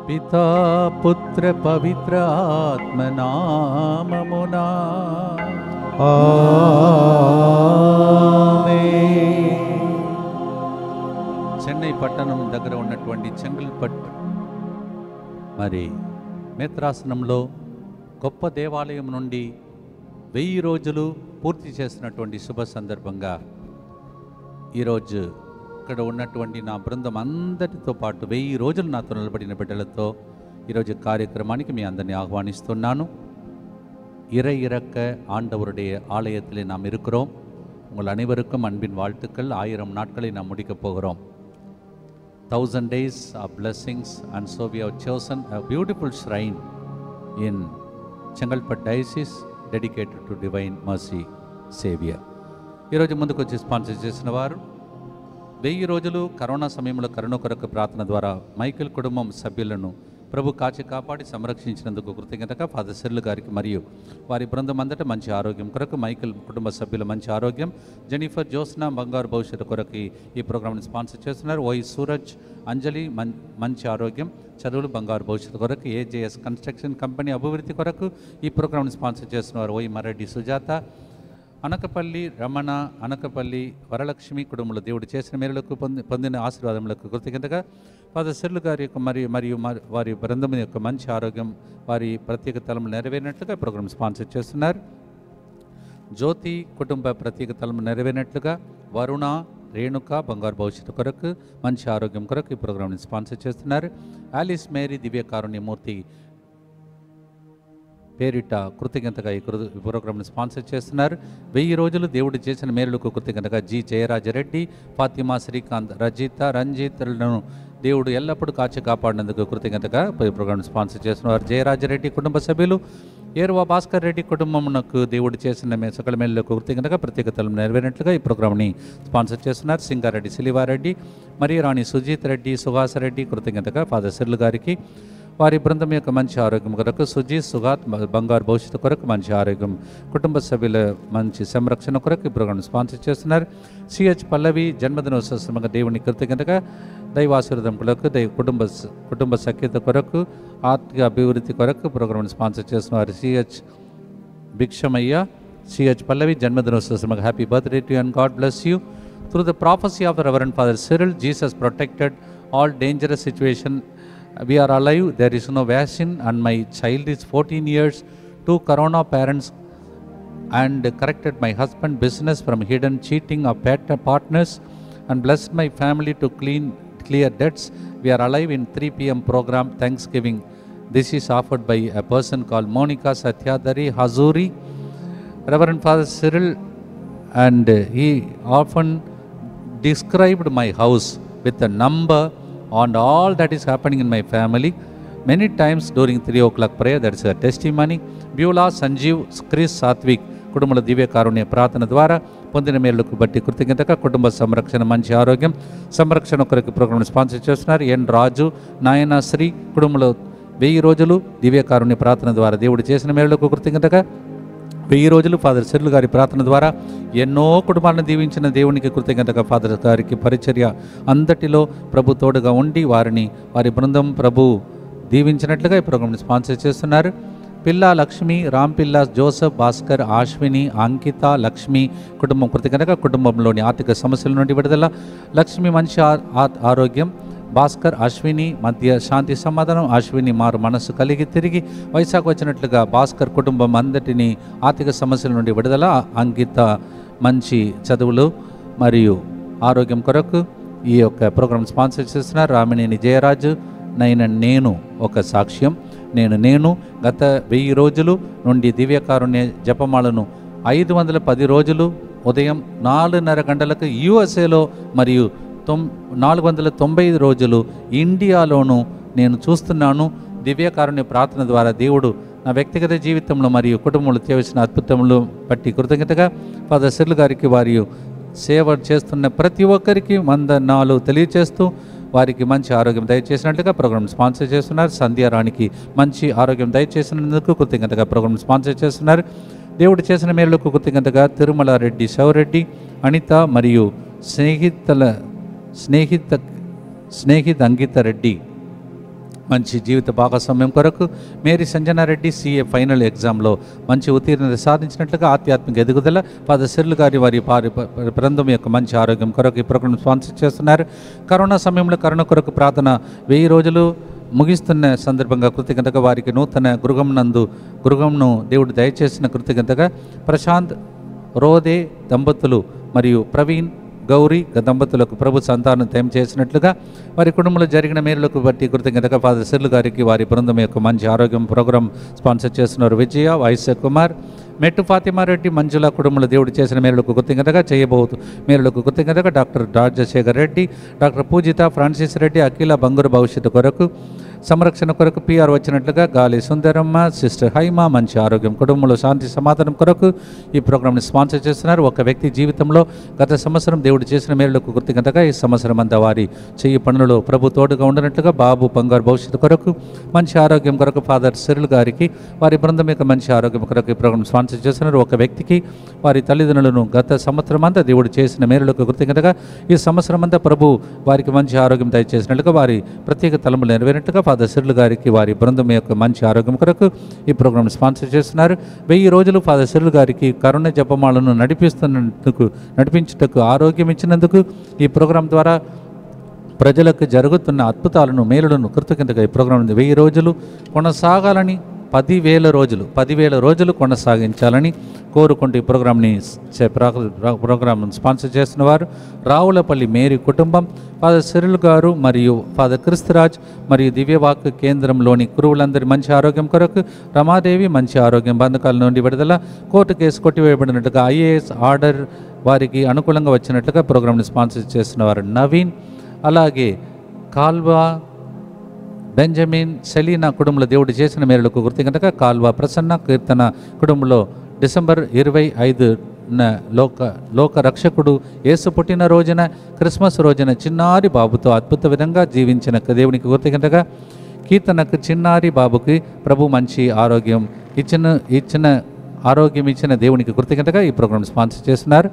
పితా పుత్ర పవిత్ర ఆత్మనామమునా చెన్నై పట్టణం దగ్గర ఉన్నటువంటి చెంగల్పట్ మరి మేత్రాసనంలో గొప్ప దేవాలయం నుండి 1000 రోజులు పూర్తి చేసినటువంటి శుభ సందర్భంగా ఈరోజు ఇక్కడ ఉన్నటువంటి నా బృందం అందరితో పాటు 1000 రోజులు నాతో నిలబడిన బిడ్డలతో ఈరోజు కార్యక్రమానికి మీ అందరినీ ఆహ్వానిస్తున్నాను. இறக்க ஆண்டவருடைய ஆலயத்தில் நாம் இருக்கிறோம். உங்கள் அனைவருக்கும் அன்பின் வாழ்த்துக்கள். 1000 நாட்களை நாம் முடிக்கப் போகிறோம். 1000 days of blessings, and so we have chosen a beautiful shrine in Chengalpet diocese dedicated to Divine Mercy Savior. ఈరోజు ముందుకు వచ్చి స్పాన్సర్ చేసిన వారు 1000 రోజులు కరోనా సమయంలో కరుణ కొరకు ప్రార్థన ద్వారా మైకిల్ కుటుంబం సభ్యులను ప్రభు కాచి కాపాడి సంరక్షించినందుకు కృతజ్ఞతగా ఫాదర్ సిర్లు గారికి మరియు వారి బృందం అంతటా మంచి ఆరోగ్యం కొరకు మైకిల్ కుటుంబ సభ్యుల మంచి ఆరోగ్యం, జెనిఫర్ జోస్నా బంగారు భవిష్యత్తు కొరకు ఈ ప్రోగ్రామ్ని స్పాన్సర్ చేస్తున్నారు. ఓయి సూరజ్ అంజలి మంచి ఆరోగ్యం, చదువులు, బంగారు భవిష్యత్తు కొరకు ఏజేఎస్ కన్స్ట్రక్షన్ కంపెనీ అభివృద్ధి కొరకు ఈ ప్రోగ్రామ్ని స్పాన్సర్ చేస్తున్నారు. ఓయి మరెడ్డి సుజాత, అనకపల్లి రమణ, అనకపల్లి వరలక్ష్మి కుటుంబంలో దేవుడు చేసిన మేలులకు పొందిన ఆశీర్వాదములకు కృతజ్ఞతగా ఫాదర్ సిర్లు గారి యొక్క మరియు వారి బృందం యొక్క మంచి ఆరోగ్యం, వారి ప్రత్యేక తలము నెరవేరినట్లుగా ప్రోగ్రాం స్పాన్సర్ చేస్తున్నారు. జ్యోతి కుటుంబ ప్రత్యేక తలము నెరవేరినట్లుగా వరుణ, రేణుక బంగారు భవిష్యత్తు కొరకు మంచి ఆరోగ్యం కొరకు ఈ ప్రోగ్రాంని స్పాన్సర్ చేస్తున్నారు. ఆలిస్ మేరీ దివ్య కారుణ్యమూర్తి పేరిట కృతజ్ఞతగా ఈ ప్రోగ్రాంను స్పాన్సర్ చేస్తున్నారు. 1000 రోజులు దేవుడు చేసిన మేలులకు కృతజ్ఞతగా జి జయరాజరెడ్డి, ఫాతిమా, శ్రీకాంత్, రంజిత్లను దేవుడు ఎల్లప్పుడూ కాచి కాపాడినందుకు కృతజ్ఞతగా ఈ ప్రోగ్రాంను స్పాన్సర్ చేస్తున్నారు. జయరాజరెడ్డి కుటుంబ సభ్యులు, ఏరువా భాస్కర్ రెడ్డి కుటుంబమునకు దేవుడు చేసిన సకల మేలులకు కృతజ్ఞతగా ప్రత్యేకతలు నెరవేరినట్లుగా ఈ ప్రోగ్రాంని స్పాన్సర్ చేస్తున్నారు. సింగారెడ్డి శిలివారెడ్డి, రాణి సుజీత్ రెడ్డి, సుహాస్ రెడ్డి కృతజ్ఞతగా ఫాదర్ సిర్లు గారికి వారి బృందం యొక్క మంచి ఆరోగ్యం కొరకు, సుజీత్ సుగాత్ బంగారు భవిష్యత్తు కొరకు మంచి ఆరోగ్యం, కుటుంబ సభ్యుల మంచి సంరక్షణ కొరకు ఈ ప్రోగ్రాం స్పాన్సర్ చేస్తున్నారు. సిహెచ్ పల్లవి జన్మదినోత్సవంగా దేవుని కృతజ్ఞతగా దైవాశీర్వాదం కొరకు, కుటుంబ సఖ్యత కొరకు, ఆర్థిక అభివృద్ధి కొరకు ప్రోగ్రాం స్పాన్సర్ చేస్తున్నారు. సిహెచ్ భిక్షమయ్య, సిహెచ్ పల్లవి జన్మదినోత్సవంగా happy birthday to you and God bless you. Through the prophecy of the reverend father Cyril, Jesus protected all dangerous situation. We are alive, there is no vaccine, and my child is 14 years. 2 corona parents and corrected my husband business from hidden cheating of partners and blessed my family to clear debts. We are alive in 3 p.m. program Thanksgiving. This is offered by a person called Monica Satyadari Hazuri. Reverend Father Cyril, and he often described my house with a number and all that is happening in my family. Many times during 3 o'clock prayer, that is a testimony. Beulah, Sanjeev, Chris, Satvik కుటుంబాల దివ్య కారుణ్య ప్రార్థన ద్వారా పొందిన మేలుకు బట్టి కృతజ్ఞతగా కుటుంబ సంరక్షణ మంచి ఆరోగ్యం సంరక్షణ కొరకు ప్రోగ్రాం స్పాన్సర్ చేస్తున్నారు. ఎన్ రాజు, నాయన శ్రీ కుటుంబంలో 1000 రోజులు దివ్య కారుణ్య ప్రార్థన ద్వారా దేవుడు చేసిన మేలుకు కృతజ్ఞతగా 1000 రోజులు ఫాదర్ సిర్లు గారి ప్రార్థన ద్వారా ఎన్నో కుటుంబాలను దీవించిన దేవునికి కృతజ్ఞతగా ఫాదర్ గారికి పరిచర్య అంతటిలో ప్రభు తోడుగా ఉండి వారి బృందం ప్రభు దీవించినట్లుగా ఈ ప్రోగ్రాంని స్పాన్సర్ చేస్తున్నారు. పిల్ల లక్ష్మి, రాంపిల్ల, జోసఫ్, భాస్కర్, అశ్విని, అంకిత, లక్ష్మి కుటుంబం కృతజ్ఞతగా కుటుంబంలోని ఆర్థిక సమస్యల నుండి విడుదల, లక్ష్మి మంచి ఆరోగ్యం, భాస్కర్, అశ్విని మధ్య శాంతి సమాధానం, అశ్విని మారు మనస్సు కలిగి తిరిగి వైశాఖ వచ్చినట్లుగా భాస్కర్ కుటుంబం అందటినీ ఆర్థిక సమస్యల నుండి విడుదల, అంకిత మంచి చదువులు మరియు ఆరోగ్యం కొరకు ఈ యొక్క ప్రోగ్రాం స్పాన్సర్ చేస్తున్నారు. రామినేని జయరాజు, నేను ఒక సాక్ష్యం. నేను గత 1000 రోజులు నుండి దివ్యకారుణ్య జపమాలను 510 రోజులు ఉదయం 4:30 గంటలకు యూఎస్ఏలో మరియు 495 రోజులు ఇండియాలోనూ నేను చూస్తున్నాను. దివ్యకారుణ్య ప్రార్థన ద్వారా దేవుడు నా వ్యక్తిగత జీవితంలో మరియు కుటుంబంలో చేసిన అద్భుతములు బట్టి కృతజ్ఞతగా ఫాదర్ సిర్లు గారికి వారి సేవ చేస్తున్న ప్రతి ఒక్కరికి వందనాలు తెలియజేస్తూ వారికి మంచి ఆరోగ్యం దయచేసినట్లుగా ప్రోగ్రాం స్పాన్సర్ చేస్తున్నారు. సంధ్యారానికి మంచి ఆరోగ్యం దయచేసినందుకు కృతజ్ఞతగా ప్రోగ్రాం స్పాన్సర్ చేస్తున్నారు. దేవుడు చేసిన మేలుకు కృతజ్ఞతగా తిరుమల రెడ్డి, శౌరెడ్డి, అనిత మరియు స్నేహిత అంకిత రెడ్డి మంచి జీవిత భాగస్వామ్యం కొరకు మేరీ సంజనారెడ్డి CA ఫైనల్ ఎగ్జామ్లో మంచి ఉత్తీర్ణత సాధించినట్లుగా ఆధ్యాత్మిక ఎదుగుదల ఫాదర్ సిర్ల్ గారి వారి బృందం యొక్క మంచి ఆరోగ్యం కొరకు ఈ ప్రోగ్రాం స్పాన్సర్ చేస్తున్నారు. కరోనా సమయంలో కరోనా కొరకు ప్రార్థన 1000 రోజులు ముగిస్తున్న సందర్భంగా కృతజ్ఞతగా వారికి నూతన గృహంను దేవుడు దయచేసిన కృతజ్ఞతగా ప్రశాంత్ రోదే దంపతులు మరియు ప్రవీణ్ గౌరీ దంపతులకు ప్రభు సంతానం దయం చేసినట్లుగా వారి కుటుంబంలో జరిగిన మేలులకు బట్టి కృతజ్ఞతగా ఫాదర్ సిర్ల్ గారికి వారి బృందం యొక్క మంచి ఆరోగ్యం ప్రోగ్రాం స్పాన్సర్ చేస్తున్నారు. విజయ, వైశ్య కుమార్, మెట్టు ఫాతిమారెడ్డి, మంజుల కుటుంబంలో దేవుడు చేసిన మేలులకు కృతజ్ఞతగా మేలులకు కృతజ్ఞతగా డాక్టర్ రాజశేఖర్ రెడ్డి, డాక్టర్ పూజిత, ఫ్రాన్సిస్ రెడ్డి, అఖిల బంగారు భవిష్యత్తు కొరకు సంరక్షణ కొరకు PR వచ్చినట్లుగా గాలి సుందరమ్మ, సిస్టర్ హైమ మంచి ఆరోగ్యం కుటుంబంలో శాంతి సమాధానం కొరకు ఈ ప్రోగ్రాంని స్పాన్సర్ చేస్తున్నారు. ఒక వ్యక్తి జీవితంలో గత సంవత్సరం దేవుడు చేసిన మేలులకు కృతజ్ఞతగా ఈ సంవత్సరం అంతా వారి చెయ్యి పనులలో ప్రభు తోడుగా ఉండనట్లుగా బాబు బంగారు భవిష్యత్తు కొరకు మంచి ఆరోగ్యం కొరకు ఫాదర్ సిర్ల్ గారికి వారి బృందం యొక్క మంచి ఆరోగ్యం కొరకు ఈ ప్రోగ్రాం స్పాన్సర్ చేస్తున్నారు. ఒక వ్యక్తికి వారి తల్లిదండ్రులను గత సంవత్సరం అంతా దేవుడు చేసిన మేలులకు కృతజ్ఞతగా ఈ సంవత్సరం అంతా ప్రభు వారికి మంచి ఆరోగ్యం దయచేసినట్లుగా వారి ప్రత్యేక తలములు నెరవేరినట్లుగా ఫాదర్ సిర్ల్ గారికి వారి బృందం యొక్క మంచి ఆరోగ్యం కొరకు ఈ ప్రోగ్రాం స్పాన్సర్ చేస్తున్నారు. 1000 రోజులు ఫాదర్ సిర్ల్ గారికి కరుణ జపమాలను నడిపించుటకు ఆరోగ్యం ఇచ్చినందుకు ఈ ప్రోగ్రాం ద్వారా ప్రజలకు జరుగుతున్న అద్భుతాలను మేలులను కృతజ్ఞతగా ఈ ప్రోగ్రాం 1000 రోజులు కొనసాగాలని 10,000 రోజులు కొనసాగించాలని కోరుకుంటూ ఈ ప్రోగ్రాం స్పాన్సర్ చేస్తున్న వారు రావులపల్లి మేరీ కుటుంబం, ఫాదర్ సిర్ల్ గారు మరియు ఫాదర్ క్రిస్తురాజ్ మరియు దివ్యవాక్ కేంద్రంలోని గురువులందరి మంచి ఆరోగ్యం కొరకు రమాదేవి మంచి ఆరోగ్యం, బంధకాల నుండి విడుదల, కోర్టు కేసు కొట్టివేయబడినట్టుగా IAS ఆర్డర్ వారికి అనుకూలంగా వచ్చినట్లుగా ప్రోగ్రాంని స్పాన్సర్ చేస్తున్న వారు నవీన్, అలాగే కాల్వా బెంజమిన్, సెలీనా కుటుంబంలో దేవుడు చేసిన మేలులకు కృతజ్ఞతగా కాల్వా ప్రసన్న, కీర్తన కుటుంబంలో డిసెంబర్ 25న లోక రక్షకుడు యేసు పుట్టిన రోజున క్రిస్మస్ రోజున చిన్నారి బాబుతో అద్భుత విధంగా జీవించిన దేవునికి కృతజ్ఞతగా కీర్తనకు చిన్నారి బాబుకి ప్రభు మంచి ఆరోగ్యం ఇచ్చిన దేవునికి కృతజ్ఞతగా ఈ ప్రోగ్రాం స్పాన్సర్ చేస్తున్నారు.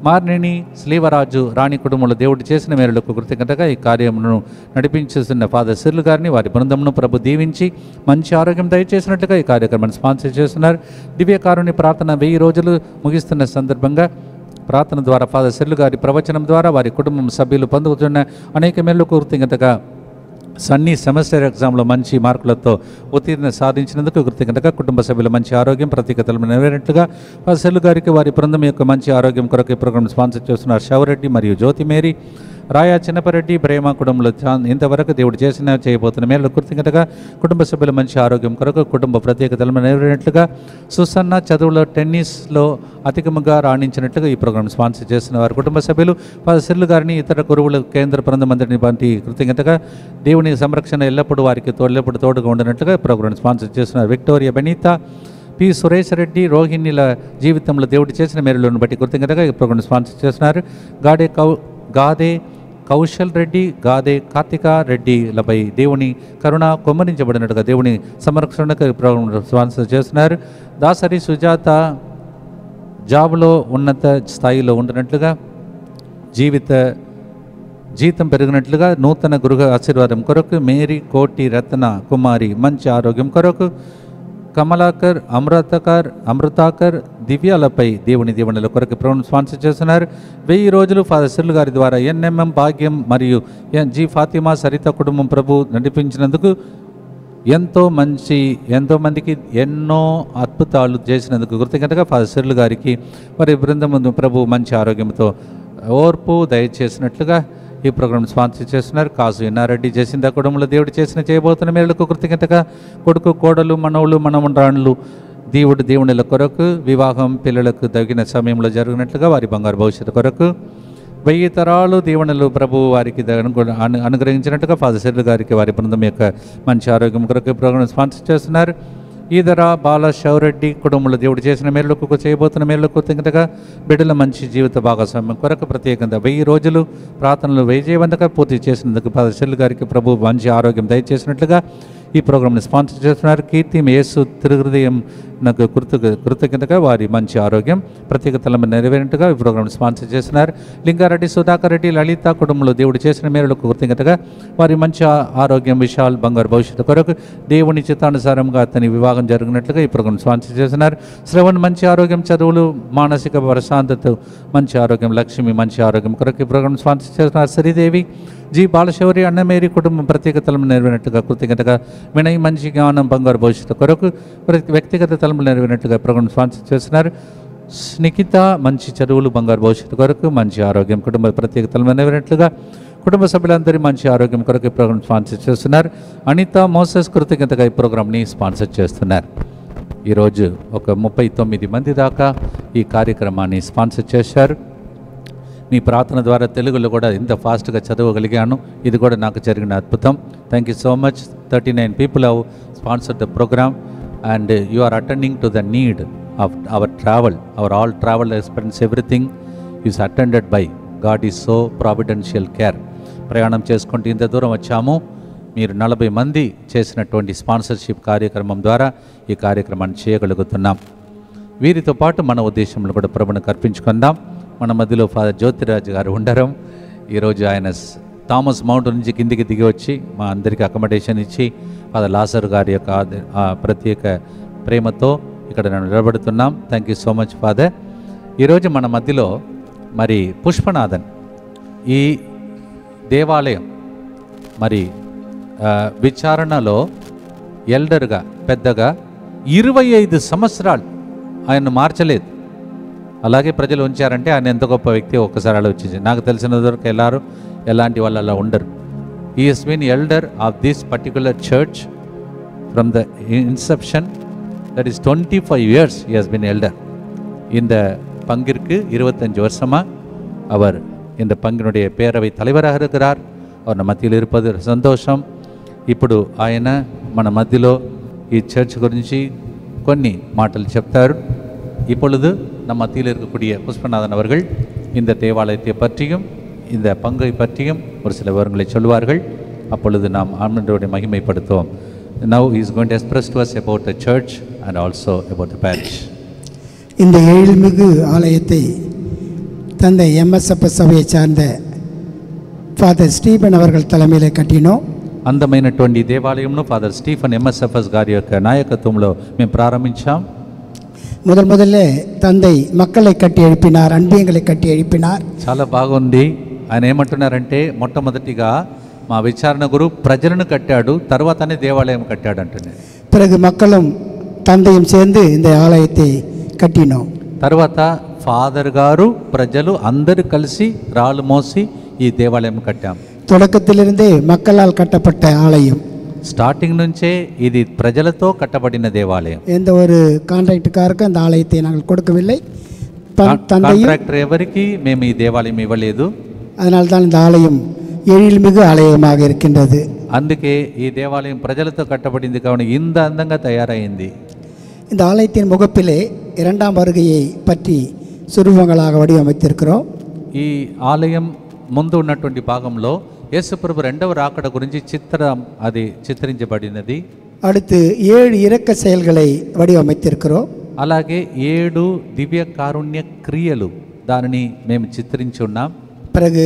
మార్నిని శ్రీవరాజు రాణి కుటుంబంలో దేవుడు చేసిన మేలులకు కృతజ్ఞతగా ఈ కార్యమును నడిపించేస్తున్న ఫాదర్ సిర్ల్ గారిని వారి బృందంను ప్రభు దీవించి మంచి ఆరోగ్యం దయచేసినట్లుగా ఈ కార్యక్రమాన్ని స్పాన్సర్ చేస్తున్నారు. దివ్యకారుని ప్రార్థన 1000 రోజులు ముగిస్తున్న సందర్భంగా ప్రార్థన ద్వారా ఫాదర్ సిర్ల్ గారి ప్రవచనం ద్వారా వారి కుటుంబం సభ్యులు పొందుతున్న అనేక మేలులకు కృతజ్ఞతగా సన్నీ సెమిస్టర్ ఎగ్జామ్లో మంచి మార్కులతో ఉత్తీర్ణత సాధించినందుకు కృతజ్ఞతగా కుటుంబ సభ్యుల మంచి ఆరోగ్యం ప్రత్యేకతలు నెరవేరినట్లుగా ఫాదర్ సిర్ల్ గారికి వారి బృందం యొక్క మంచి ఆరోగ్యం కొరకు ఈ ప్రోగ్రాం స్పాన్సర్ చేస్తున్నారు. శివరెడ్డి మరియు జ్యోతి మేరీ, రాయా చిన్నపరెడ్డి, బ్రేమ కుటుంబంలో ఇంతవరకు దేవుడు చేయబోతున్న మేలు కృతజ్ఞతగా కుటుంబ సభ్యుల మంచి ఆరోగ్యం కొరకు కుటుంబ ప్రత్యేకతలు నెరవేరినట్లుగా సుసన్న చదువులో టెన్నిస్లో అధికముగా రాణించినట్లుగా ఈ ప్రోగ్రాం స్పాన్సర్ చేస్తున్న వారి కుటుంబ సభ్యులు ఫాదర్ సిర్ల్ గారిని ఇతర గురువుల కేంద్ర బృందం అందరినీ వంటి కృతజ్ఞతగా దేవుని సంరక్షణ ఎల్లప్పుడూ వారికి తోడుగా ఉండనట్లుగా ఈ ప్రోగ్రాం స్పాన్సర్ చేస్తున్నారు. విక్టోరియా బెనీతా, పి సురేష్ రెడ్డి, రోహిణిల జీవితంలో దేవుడు చేసిన మేలులను బట్టి కృతజ్ఞతగా ఈ ప్రోగ్రాం స్పాన్సర్ చేస్తున్నారు. గాదే కౌశల్ రెడ్డి, గాదే కార్తిక రెడ్డిలపై దేవుని కరుణ కొమ్మరించబడినట్టుగా దేవుని సంరక్షణకు ప్రోగ్రాం స్పాన్సర్ చేస్తున్నారు. దాసరి సుజాత జాబ్లో ఉన్నత స్థాయిలో ఉంటున్నట్లుగా జీతం పెరిగినట్లుగా నూతన గృహ ఆశీర్వాదం కొరకు మేరీ కోటి రత్న కుమారి మంచి ఆరోగ్యం కొరకు కమలాకర్, అమృతాకర్ దివ్యాలపై దేవునిల కొరకు ప్రోగ్రాం స్పాన్సర్ చేస్తున్నారు. 1000 రోజులు ఫాదర్ సిర్ల్ గారి ద్వారా NMM భాగ్యం మరియు G ఫాతిమా సరిత కుటుంబం ప్రభు నడిపించినందుకు ఎంతో మందికి ఎన్నో అద్భుతాలు చేసినందుకు కృతజ్ఞతగా ఫాదర్ సిర్ల్ గారికి వారి బృందం ప్రభు మంచి ఆరోగ్యంతో ఓర్పు దయచేసినట్లుగా ఈ ప్రోగ్రాం స్పాన్సర్ చేస్తున్నారు. కాసు ఇన్నారెడ్డి, జసింద కుటుంబంలో దేవుడు చేయబోతున్న మేలుకు కృతజ్ఞతగా కొడుకు, కోడలు, మనవులు, మనమరాండ్లు దేవునిల కొరకు వివాహం పిల్లలకు తగిన సమయంలో జరిగినట్లుగా వారి బంగారు భవిష్యత్తు కొరకు 1000 తరాలు దీవెనలు ప్రభు వారికి అనుగ్రహించినట్టుగా ఫాదర్ సిర్ల్ గారికి వారి బృందం యొక్క మంచి ఆరోగ్యం కొరకు ప్రోగ్రాం స్పాన్సర్ చేస్తున్నారు. ఈదర బాల శౌరెడ్డి కుటుంబంలో దేవుడు చేసిన మేలులకు చేయబోతున్న మేలుకు కృతజ్ఞతగా బిడ్డల మంచి జీవిత భాగస్వామ్యం కొరకు ప్రత్యేకంగా 1000 రోజులు ప్రార్థనలు విజయవంతంగా పూర్తి చేసినందుకు ఫాదర్ సిర్ల్ గారికి ప్రభు మంచి ఆరోగ్యం దయచేసినట్లుగా ఈ ప్రోగ్రామ్ని స్పాన్సర్ చేస్తున్నారు. కీర్తి యేసు తిరుహృదయం నాకు కృతజ్ఞతగా వారి మంచి ఆరోగ్యం ప్రత్యేక తలము నెరవేరినట్టుగా ఈ ప్రోగ్రామ్ని స్పాన్సర్ చేస్తున్నారు. లింగారెడ్డి, సుధాకర్ రెడ్డి, లలిత కుటుంబంలో దేవుడు చేసిన మేరకు కృతజ్ఞతగా వారి మంచి ఆరోగ్యం, విశాల్ బంగారు భవిష్యత్తు కొరకు దేవుని చిత్తానుసారంగా అతని వివాహం జరిగినట్లుగా ఈ ప్రోగ్రామ్ స్పాన్సర్ చేస్తున్నారు. శ్రవణ్ మంచి ఆరోగ్యం, చదువులు, మానసిక ప్రశాంతత, మంచి ఆరోగ్యం, లక్ష్మి మంచి ఆరోగ్యం కొరకు ఈ ప్రోగ్రామ్ స్పాన్సర్ చేస్తున్నారు. శ్రీదేవి, జి బాలశౌరి, అన్నమేరి కుటుంబం ప్రత్యేక తలము నెరవేరినట్టుగా కృతజ్ఞతగా వినయ్ మంచి జ్ఞానం, బంగారు భవిష్యత్తు కొరకు వ్యక్తిగత తలములు నెరవేరినట్టుగా ప్రోగ్రామ్ స్పాన్సర్ చేస్తున్నారు. నిఖిత మంచి చదువులు, బంగారు భవిష్యత్తు కొరకు మంచి ఆరోగ్యం, కుటుంబ ప్రత్యేక తలములు నెరవేరినట్లుగా కుటుంబ సభ్యులందరి మంచి ఆరోగ్యం కొరకు ఈ ప్రోగ్రామ్ స్పాన్సర్ చేస్తున్నారు. అనిత మోసెస్ కృతజ్ఞతగా ఈ ప్రోగ్రామ్ని స్పాన్సర్ చేస్తున్నారు. ఈరోజు ఒక 39 మంది దాకా ఈ కార్యక్రమాన్ని స్పాన్సర్ చేశారు. మీ ప్రార్థన ద్వారా తెలుగులో కూడా ఇంత ఫాస్ట్గా చదవగలిగాను. ఇది కూడా నాకు జరిగిన అద్భుతం. Thank you so much. 39 people have sponsored the program and you are attending to the need of our travel, our all travel expense, everything is attended by God is so providential care. ప్రయాణం చేసుకుంటూ ఇంత దూరం వచ్చాము. మీరు 40 మంది చేసినటువంటి sponsorship కార్యక్రమం ద్వారా ఈ కార్యక్రమాన్ని చేయగలుగుతున్నాం. వీరితో పాటు మన ఉద్దేశంలో కూడా ప్రభువును అర్పించుకుందాం. మన మధ్యలో ఫాదర్ జ్యోతిరాజు గారు ఉండరం. ఈరోజు ఆయన థామస్ మౌంట్ నుంచి కిందికి దిగి వచ్చి మా అందరికీ అకామిడేషన్ ఇచ్చి ఫాదర్ లాజర్ గారి యొక్క ప్రత్యేక ప్రేమతో ఇక్కడ నిలబడుతున్నాం. Thank you so much father. ఈరోజు మన మధ్యలో మరి పుష్పనాథన్ ఈ దేవాలయం మరి విచారణలో ఎల్డర్గా పెద్దగా 25 సంవత్సరాలు ఆయన్ను మార్చలేదు. అలాగే ప్రజలు ఉంచారంటే ఆయన ఎంత గొప్ప వ్యక్తి ఒక్కసారి ఆలోచించి. నాకు తెలిసిన వరకు ఎలాంటి వాళ్ళు అలా ఉండరు. He has been elder of this particular church from the inception, that is 25 years he has been elder. இந்த பங்கிற்கு 25 வருஷமா அவர் இந்த பங்கினுடைய பேரவை தலைவராக இருக்கிறார். அவர் மத்தியில் இருப்பது సంతోషం. ఇప్పుడు ఆయన మన మధ్యలో ఈ చర్చ్ గురించి కొన్ని మాటలు చెప్తారు. இப்பொழுது நம் மத்தியில் இருக்கக்கூடிய புஷ்பநாதன் அவர்கள் இந்த தேவாலயத்தை பற்றியும் இந்த பங்கை பற்றியும் ஒரு சில விவரங்களை சொல்வார்கள். அப்பொழுது நாம் ஆண்டவரை மகிமைப்படுத்துவோம். Now he is going to express to us about the church and also about the parish. இந்த எழில்மிகு ஆலயத்தை தந்தை MSFS சபையை சார்ந்த ஃபாதர் ஸ்டீபன் அவர்கள் தலைமையில் கட்டினோம். అందమైనటువంటి దేవాలయంను ఫాదర్ స్టీఫెన్ MSFS గారి యొక్క నాయకత్వంలో మేము ప్రారంభించాం. முதல்ல தந்தை மக்களை கட்டி எழுப்பினார், அன்பியங்களை கட்டி எழுப்பினார். చాలా బాగుంది. ఆయన ఏమంటున్నారంటే మొట్టమొదటిగా మా విచారణ గురు ప్రజలను కట్టాడు, తర్వాతనే దేవాలయం కట్టాడు అంటున్నాడు. பிறகு மக்களும் தந்தையும் சேர்ந்து இந்த ஆலயத்தை கட்டினோம். తర్వాత ఫాదర్ గారు ప్రజలు అందరూ కలిసి రాళ్ళు మోసి ఈ దేవాలయం కట్టాం. தொடக்கத்திலிருந்தே மக்களால் கட்டப்பட்ட ஆலயம். స్టార్టింగ్ నుంచే ఇది ప్రజలతో కట్టబడిన దేవాలయం. எந்த ஒரு కాంట్రాక్టుకారుకు அந்த ఆలయத்தை நாங்கள் கொடுக்கவில்லை. కాంట్రాక్టర్ ఎవరికి మేము ఈ దేవాలయం ఇవ్వలేదు. அதனால தான் இந்த ஆலயம் எழில்மிகு ஆலயமாக இருக்கின்றது. అందుకే ఈ దేవాలయం ప్రజలతో కట్టబడింది కావున ఇంత అందంగా తయారైంది. இந்த ஆலயத்தின் முகப்பிலே இரண்டாம் வருகையை பற்றி சுரூபங்களாக வடிவமைத்திருக்கிறோம். ఈ ఆలయం ముందు ఉన్నటువంటి భాగంలో యేసుప్రభు రెండవ రాకడ గురించి అది చిత్రించబడినది. அடுத்து 7 இரக்க செயல்களை வடிவமைத்திருக்கிறோம். అలాగే 7 దివ్య కారుణ్య క్రియలు దానిని మేము చిత్రించి ఉన్నాం. பிறகு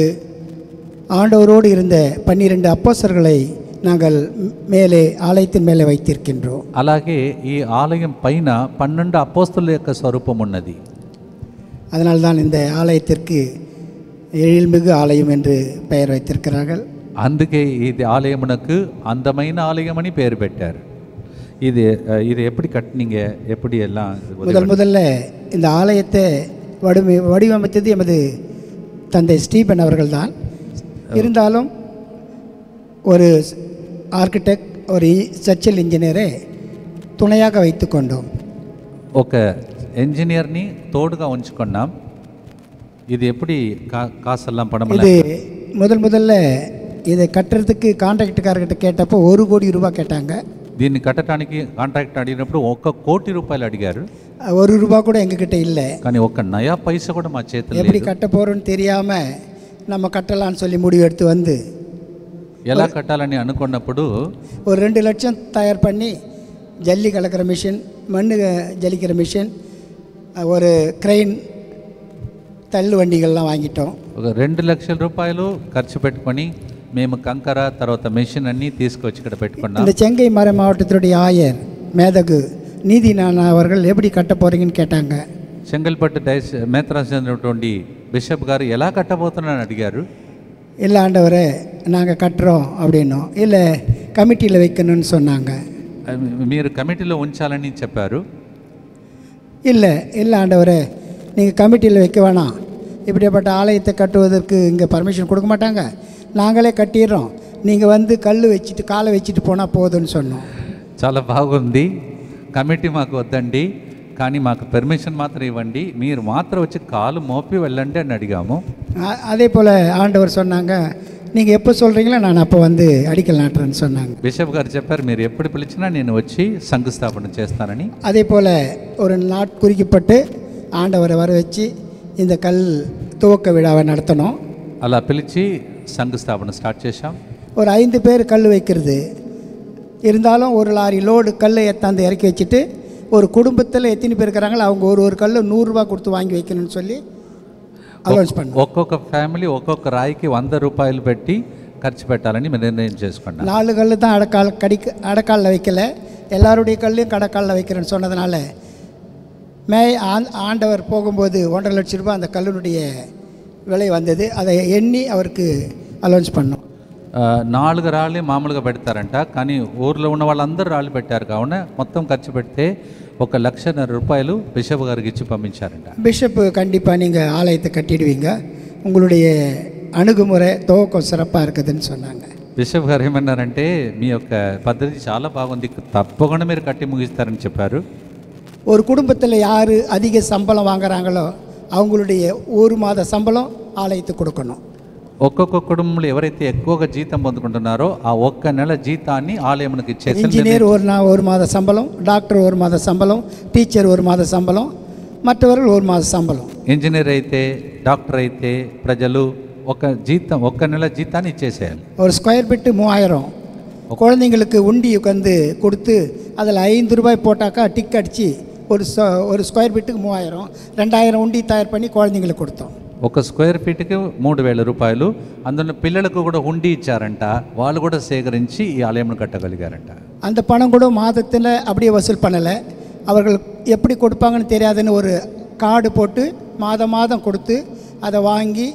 ஆண்டவரோடு இருந்த 12 அப்போஸ்தலர்களை நாங்கள் மேலே ఆలయத்தின் மேலே வைத்திருக்கின்றோம். అలాగే ఈ ఆలయం పైన 12 అపోస్తలుల యొక్క స్వరూపం ఉన్నది. அதனால் தான் இந்த ஆலயத்திற்கு எழில்மிகு ஆலயம் என்று பெயர் வைத்திருக்கிறார்கள். అందుకే ఇది ఆలయమునకు అందమైన ఆలయం అని పేరు పెట్టారు. இது எப்படி கட்டினீங்க, எப்படி எல்லாம்? முதல்ல இந்த ஆலயத்தை வடிவமைத்தது எமது தந்தை ஸ்டீபன் அவர்கள் தான். இருந்தாலும் ஒரு ఆర్కిటెక్ట్ ஒரு స్ట్రక్చరల్ ఇంజనీరే తుణయాగా వైతుకొండాం. ఒక ఇంజనీర్ని తోడుగా ఉంచుకున్నాం. இது எப்படி காசெல்லாம் பணம்? இது முதல்ல இதை கட்டுறதுக்கு కాంట్రాక్టుకారుகிட்ட கேட்டப்போ 1 కోటి రూపాయలు கேட்டாங்க. దీన్ని కట్టడానికి కాంట్రాక్ట్ అడిగినప్పుడు 1 కోటి రూపాయలు అడిగారు. 1 రూపాయి కూడా எங்ககிட்ட இல்லை. కానీ ఒక్క నయా పైసా కూడా మా చేతిలో లేదు. எப்படி கட்ட போறோம்னு தெரியாம நம்ம கட்டலாம்னு சொல்லி முடிவு எடுத்து வந்து ఎలా కట్టాలని అనుకున్నప్పుడు ஒரு 2 லட்சம் தயார் பண்ணி ஜல்லி கலக்கிற மிஷின், மண் ஜலிக்கிற மிஷின், ஒரு క్రెయిన్ తల్లు வண்டிகள்லாம் வாங்கிட்டோம். ఒక 2 లక్షల రూపాయలు ఖర్చు పెట్టుకొని మేము కంకర తర్వాత మెషిన్ అన్నీ తీసుకొచ్చి ఇక్కడ పెట్టుకున్నాం. இந்த செங்கை மறை மாவட்டத்துடைய ஆயர் மேதகு நீதிநானா அவர்கள் எப்படி கட்ட போகிறீங்கன்னு கேட்டாங்க. చెంగల్పట్టు మేత్రాసినటువంటి బిషప్ గారు ఎలా కట్టబోతున్నారని అడిగారు. இல்லை ஆண்டவரே நாங்கள் கட்டுறோம் அப்படின்னோம். இல்லை கமிட்டியில் வைக்கணும்னு சொன்னாங்க. మీరు కమిటీలో ఉంచాలని చెప్పారు. இல்லை இல்லை ஆண்டவரே நீங்கள் கமிட்டியில் வைக்க வேணாம், இப்படிப்பட்ட ஆலயத்தை கட்டுவதற்கு இங்கே பர்மிஷன் கொடுக்க மாட்டாங்க, நாங்களே கட்டிடுறோம், நீங்கள் வந்து கல் வச்சுட்டு காலை வச்சுட்டு போனால் போதும்னு சொன்னோம். చాలా బాగుంది, కమిటీ మాకు వద్దండి, కానీ మాకు పెర్మిషన్ మాత్రం ఇవ్వండి, మీరు మాత్రం వచ్చి కాలు మోపి వెళ్ళండి అని అడిగాము. அதே போல் ஆண்டவர் சொன்னாங்க, நீங்கள் எப்போ சொல்கிறீங்களோ நான் அப்போ வந்து அடிக்கல் நாட்டுறேன்னு சொன்னாங்க. బిషప్ గారు చెప్పారు, మీరు ఎప్పుడు పిలిచినా నేను వచ్చి శంకుస్థాపన చేస్తానని. அதே போல் ஒரு நாட் குறிக்கப்பட்டு ஆண்டவரை வர வச்சு இந்த கல் துவக்க விழாவை நடத்தணும். అలా పిలిచి శంకుస్థాపన స్టార్ట్ చేశాం. ஒரு 5 பேர் கல் வைக்கிறது இருந்தாலும் ஒரு லாரி லோடு கல்லை ஏற்றாந்து இறக்கி வச்சுட்டு ஒரு குடும்பத்தில் எத்தனை பேர் இருக்கிறாங்களோ அவங்க ஒரு கல் 100 ரூபா கொடுத்து வாங்கி வைக்கணும்னு சொல்லி అలౌన్స్ பண்ணோம். ఒక్కొక్క ఫ్యామిలీ ఒక్కొక్క రాయికి 100 రూపాయలు పెట్టి ఖర్చు పెట్టాలని మేము నిర్ణయం చేసుకున్నాం. 4 கல் தான் அடக்காலில் வைக்கல, எல்லாருடைய கல்லையும் கடக்காலில் வைக்கிறேன்னு சொன்னதுனால ஆண்டவர் போகும்போது 1.5 லட்சம் ரூபாய் அந்த கல்லுனுடைய விலை வந்தது. அதை எண்ணி அவருக்கு అలౌన్స్ பண்ணோம். 4 రాళ్ళు మామూలుగా పెడతారంట, కానీ ఊర్లో ఉన్న వాళ్ళందరూ రాళ్ళు పెట్టారు. కావున మొత్తం ఖర్చు పెడితే 1,50,000 రూపాయలు బిషప్ గారికి ఇచ్చి పంపించారంట. பிஷப்பு கண்டிப்பாக நீங்கள் ஆலயத்தை கட்டிடுவீங்க, உங்களுடைய அணுகுமுறை துவக்கம் சிறப்பாக இருக்குதுன்னு சொன்னாங்க. బిషప్ గారు ఏమన్నారంటే, మీ యొక్క పద్ధతి చాలా బాగుంది, తప్పకుండా మీరు కట్టి ముగిస్తారని చెప్పారు. ஒரு குடும்பத்தில் யார் அதிக சம்பளம் வாங்குறாங்களோ அவங்களுடைய 1 மாத சம்பளம் ஆலயத்துக்கு கொடுக்கணும். ఒక్కొక్క కుటుంబంలో ఎవరైతే ఎక్కువగా జీతం పొందుకుంటున్నారో ఆ ఒక్క నెల జీతాన్ని ఆలయమునకు ఇచ్చేసి, இன்ஜினியர் ஒரு மாத சம்பளம், டாக்டர் 1 மாத சம்பளம், டீச்சர் 1 மாத சம்பளம், மற்றவர்கள் 1 மாத சம்பளம். ఇంజనీర్ అయితే డాక్టర్ అయితే ప్రజలు ఒక్క నెల జీతాన్ని ఇచ్చేసేయాలి. ஒரு ஸ்கொயர் ஃபீட்டு 3000. குழந்தைங்களுக்கு உண்டி உட்காந்து கொடுத்து அதில் 5 ரூபாய் போட்டாக்கா டிக் அடித்து ஒரு ஸ்கொயர் ஃபீட்டுக்கு 3000, 2000 உண்டி தயார் பண்ணி குழந்தைங்களுக்கு கொடுத்தோம். ఒక స్క్వేర్ ఫీట్కి 3,000 రూపాయలు. అందులో పిల్లలకు కూడా హుండీ ఇచ్చారంట, వాళ్ళు కూడా సేకరించి ఈ ఆలయం కట్టగలిగారంట. அந்த பணம் கூட மாதத்தில் அப்படியே வசூல் பண்ணலை, அவர்கள் எப்படி கொடுப்பாங்கன்னு தெரியாதுன்னு ஒரு கார்டு போட்டு மாதம் கொடுத்து அதை வாங்கி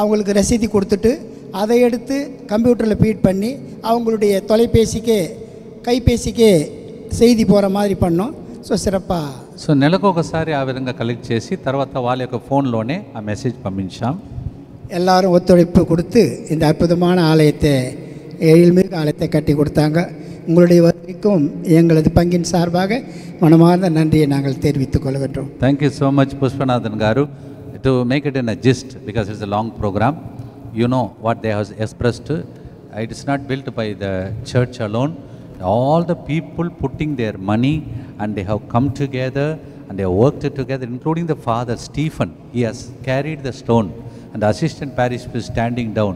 அவங்களுக்கு ரசீதி கொடுத்துட்டு அதை எடுத்து கம்ப்யூட்டரில் ஃபீட் பண்ணி அவங்களுடைய கைபேசிக்கே செய்தி போகிற மாதிரி பண்ணோம். ஸோ சிறப்பாக నెలకు ఒకసారి ఆ విధంగా కలెక్ట్ చేసి తర్వాత వాళ్ళ యొక్క ఫోన్లోనే ఆ మెసేజ్ పంపించాం. எல்லாரும் ஒத்துழைப்பு கொடுத்து இந்த அற்புதமான ஆலயத்தை, எழில்மிகு ஆலயத்தை கட்டி கொடுத்தாங்க. உங்களுடைய வருகைக்கும் எங்களது பங்கின் சார்பாக மனமார்ந்த நன்றியை நாங்கள் தெரிவித்துக் கொள்கின்றோம். Thank you so much Pushpanathan గారు. To make it in a gist because it's a long program, you know what they have expressed. It is not built by the church alone. All the people putting their money and they have come together and they have worked together, including the father Stephen. He has carried the stone and the assistant parish priest standing down.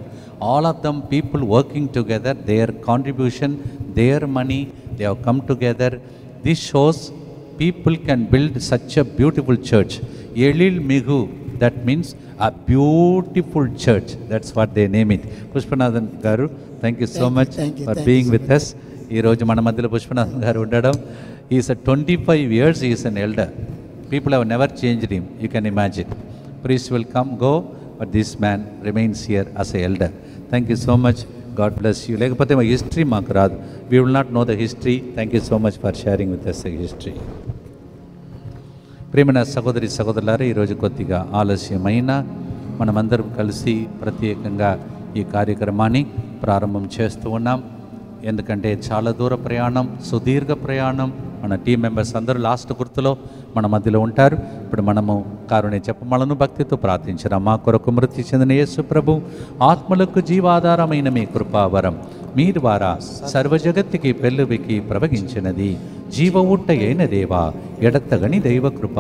All of them people working together, their contribution, their money, they have come together. This shows people can build such a beautiful church. Elil Migu, that means a beautiful church. That's what they name it. Pushpanathan Garu, thank you so much for being with us. ఈరోజు మన మధ్యలో పుష్పనాథన్ గారు ఉండడం, is 25 years is an elder. People have never changed him, you can imagine. Priest will come go, but this man remains here as a elder. Thank you so much, God bless you. లేకపోతే మా history మాకు రాదు, we will not know the history. Thank you so much for sharing with us the history. ప్రియమైన సహోదరి సహోదరులారా, ఈరోజు కొద్దిగా ఆలస్యమైన మనమందరం కలిసి ప్రత్యేకంగా ఈ కార్యక్రమాన్ని ప్రారంభం చేస్తూ ఉన్నాం. ఎందుకంటే చాలా దూర ప్రయాణం, సుదీర్ఘ ప్రయాణం. మన టీం మెంబర్స్ అందరూ లాస్ట్ గుర్తులో మన మధ్యలో ఉంటారు. ఇప్పుడు మనము కారుణ్య జపమాలను భక్తితో ప్రార్థించిన మా కొరకు మృతి చెందిన యేసు ప్రభు ఆత్మలకు జీవాధారమైన మీ కృపావరం మీ ద్వారా సర్వజగత్తుకి పెళ్ళువికి ప్రవహించినది. జీవ ఊట్ట అయిన దేవా, ఎడతగని దైవ కృప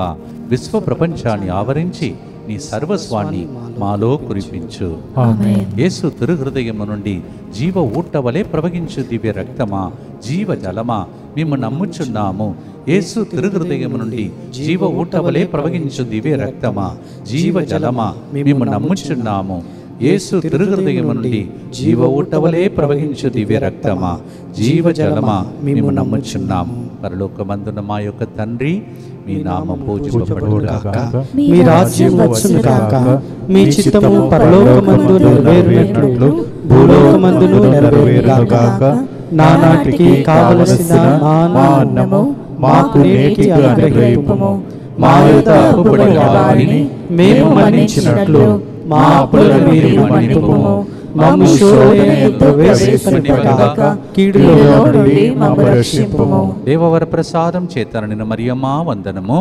విశ్వ ప్రపంచాన్ని ఆవరించి నీ సర్వస్వాన్ని మాలో కురిపించు. ఆమేన్. యేసు తిరుహృదయము నుండి జీవ ఊట వలె ప్రవహించు దివ్య రక్తమా, జీవ జలమా, మేము నమ్ముచున్నాము. యేసు తిరుహృదయము నుండి జీవ ఊట వలె ప్రవహించు దివ్య రక్తమా, జీవ జలమా, మేము నమ్ముచున్నాము. యేసు తిరుహృదయము నుండి జీవ ఊట వలె ప్రవహించు దివ్య రక్తమా, జీవ జలమా, మేము నమ్ముచున్నాము. పరలోకమందున మా యొక్క తండ్రి, మీ నామం పూజింపబడుగాక, మీ రాజ్యం వచ్చును గాక, మీ చిత్తము పరలోకమందు నెరవేరునట్లు భూలోకమందును నెరవేరును గాక. నానాటికి కావలసిన మా అన్నము మాకు నేటికి అనుగ్రహింపుము. మా యొద్ద అప్పుపడిన వారిని మేము మన్నించినట్లు మా అప్పులను మీరు మన్నింపుము. మమ్ము శోధనలో ప్రవేశింపనివ్వక కీడులో నుండి మమ్ము రక్షింపుము. దేవవర ప్రసాదం చేతనని మరియమ్మా వందనము.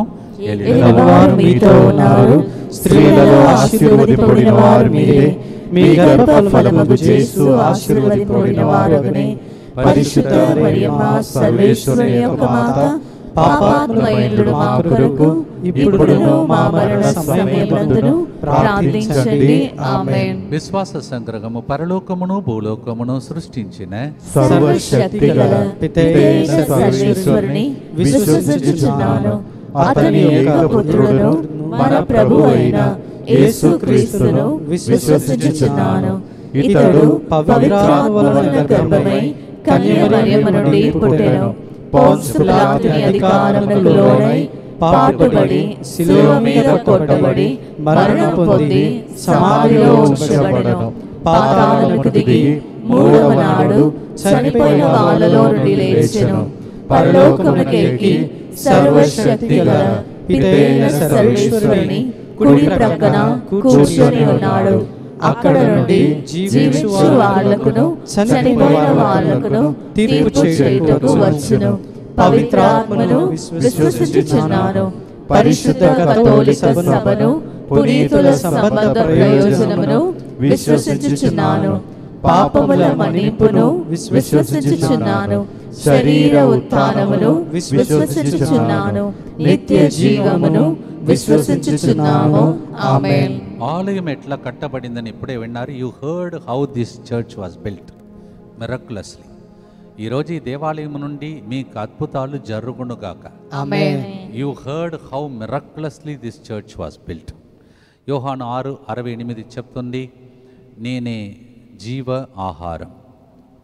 ఎలినవారు మీతో ఉన్నారు, స్త్రీలలో ఆశీర్వదింపబడిన వారు మీరే. మీ గర్భఫలముగు యేసు ఆశీర్వదింపబడిన వారగునే. పరిశుద్ధ మరియమ్మ సర్వేశ్వరుని యొక్క మాత, పాపాత్మయులు మా కొరకు ఇప్పుడును మా మరణ సమయమందును ప్రార్థించండి. ఆమేన్. విశ్వాస సంగ్రహము పరలోకమును భూలోకమును సృష్టించిన సర్వశక్తిగల పితైన సర్వేశ్వరుని విశ్వసించుచున్నాను. అతని ఏకపుత్రుడును మన ప్రభువు అయిన యేసుక్రీస్తును విశ్వసించుచున్నాను. ఇతడు పవిత్రాత్మ వలన గర్భమై కన్య మరియమ్మ నుండి పుట్టెను. పొన్సు పిలాతుని అధికారమునకు లోనై పాటుబడి శిలువ మీద కొట్టబడి మరణం పొంది సమాధిలో ఉంచబడెను. పాతాళమునకు దిగి మూడవ నాడు చనిపోయిన వాళ్ళలో నుండి లేచెను. పరలోకమునకు ఎక్కి సర్వశక్తిగల పితైన సర్వేశ్వరుని కుడి ప్రక్కన కూర్చొని ఉన్నాడు. అక్కడ నుండి జీవించు వాళ్ళకును చనిపోయిన వాళ్ళకును తీర్పు చేయుటకు వచ్చును. పవిత్రాత్మను విశ్వసించుచున్నాను. పరిశుద్ధ కథోలిక సభను, పునీతుల సంబంధ ప్రయోజనమును విశ్వసించుచున్నాను. పాపముల మన్నింపును విశ్వసించుచున్నాను. శరీర ఉత్థానమును విశ్వసించుచున్నాను. నిత్య జీవమును విశ్వసించుచున్నాము. ఆమేన్. ఆలయం ఎట్లా కట్టబడిందని ఇప్పుడే విన్నారు. You heard how this church was built miraculously. ఈరోజు ఈ దేవాలయం నుండి మీకు అద్భుతాలు జరుగునుగాక. ఆమేన్. You heard how miraculously this church was built. యోహాను 6:68 చెప్తుంది, నేనే జీవ ఆహారం.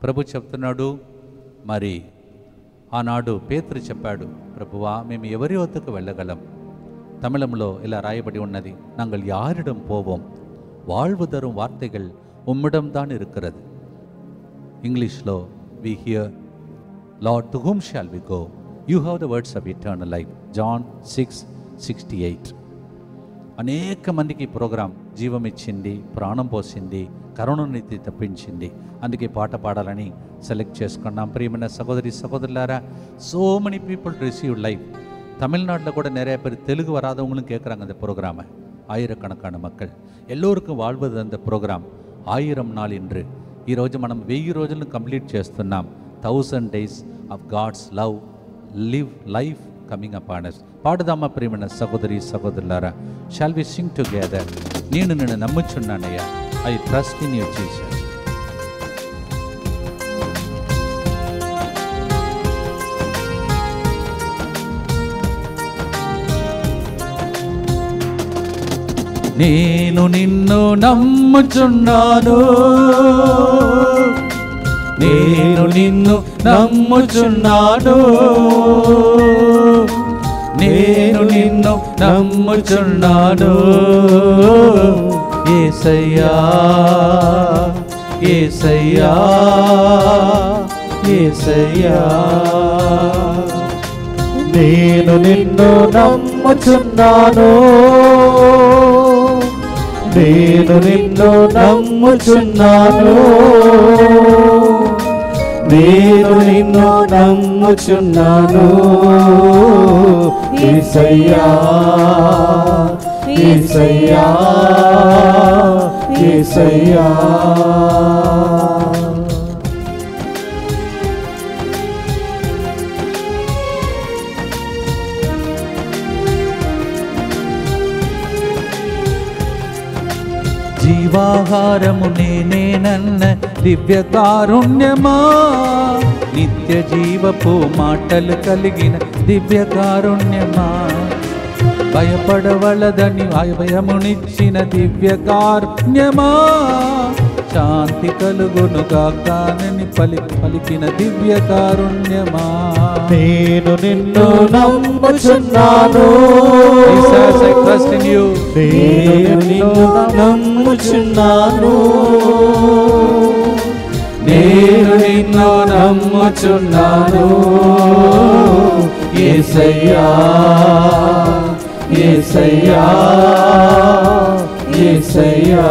ప్రభు చెప్తున్నాడు. మరి ఆనాడు పేతురు చెప్పాడు, ప్రభువా మేము ఎవరి వద్దకు వెళ్ళగలం? తమిళంలో ఇలా రాయబడి ఉన్నది, நாங்கள் யாரிடம் போவோம், வாழ்வு தரும் வார்த்தைகள் உம்மிடம் தான் இருக்கிறது. ఇంగ్లీష్లో we hear, Lord, to whom shall we go? You have the words of eternal life. John 6:68. అనేక మందికి ఈ ప్రోగ్రాం జీవం ఇచ్చింది, ప్రాణం పోసింది, కరుణనిధి తప్పించింది. అందుకే పాట పాడాలని సెలెక్ట్ చేసుకున్నాం. ప్రియమైన సహోదరి సహోదరులారా, so many people receive life. தமிழ்நாட்டில் கூட நிறைய பேர் தெலுங்கு வராதவங்களும் கேட்குறாங்க அந்த ப்ரோக்ராமை. ஆயிரக்கணக்கான மக்கள் எல்லோருக்கும் வாழ்வது அந்த ప్రోగ్రాం 1000 నాள் ఇன்று. ఈరోజు మనం 1000 రోజులను కంప్లీట్ చేస్తున్నాం. 1000 days of God's love live life coming upon us. పాడుదామా ప్రియమైన సహోదరి సహోదరులారా? Shall we sing together? నేను నిన్ను నమ్ముచున్నానయ్యా, I trust in you Jesus. నేను నిన్ను నమ్ముచున్నాను, నేను నిన్ను నమ్ముచున్నాను, నేను నిన్ను నమ్ముచున్నాను. యేసయ్యా యేసయ్యా యేసయ్యా, నేను నిన్ను నమ్ముచున్నాను, నేను నిన్ను నమ్ముచున్నాను, నేను నిన్ను నమ్ముచున్నాను. యేసయ్యా యేసయ్యా యేసయ్యా. దివ్య కారుణ్యమా, నిత్య జీవపు మాటలు కలిగిన దివ్య కారుణ్యమా, భయపడవలదని అభయమునిచ్చిన దివ్య కారుణ్యమా, శాంతి కలుగును గాకానని పలికిన దివ్య కారుణ్యమా. నేను నిన్ను నమ్ముచున్నాను, Jesus, I trust in you. నేను నిన్ను నమ్ముచున్నాను, నేను నిన్ను నమ్ముచున్నాను. యేసయ్యా యేసయ్యా యేసయ్యా.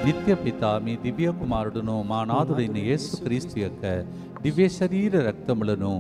నిత్య పిత మీ దివ్య కుమారుడును మా నాథుడైన యేసుక్రీస్తు యొక్క దివ్య శరీర రక్తములను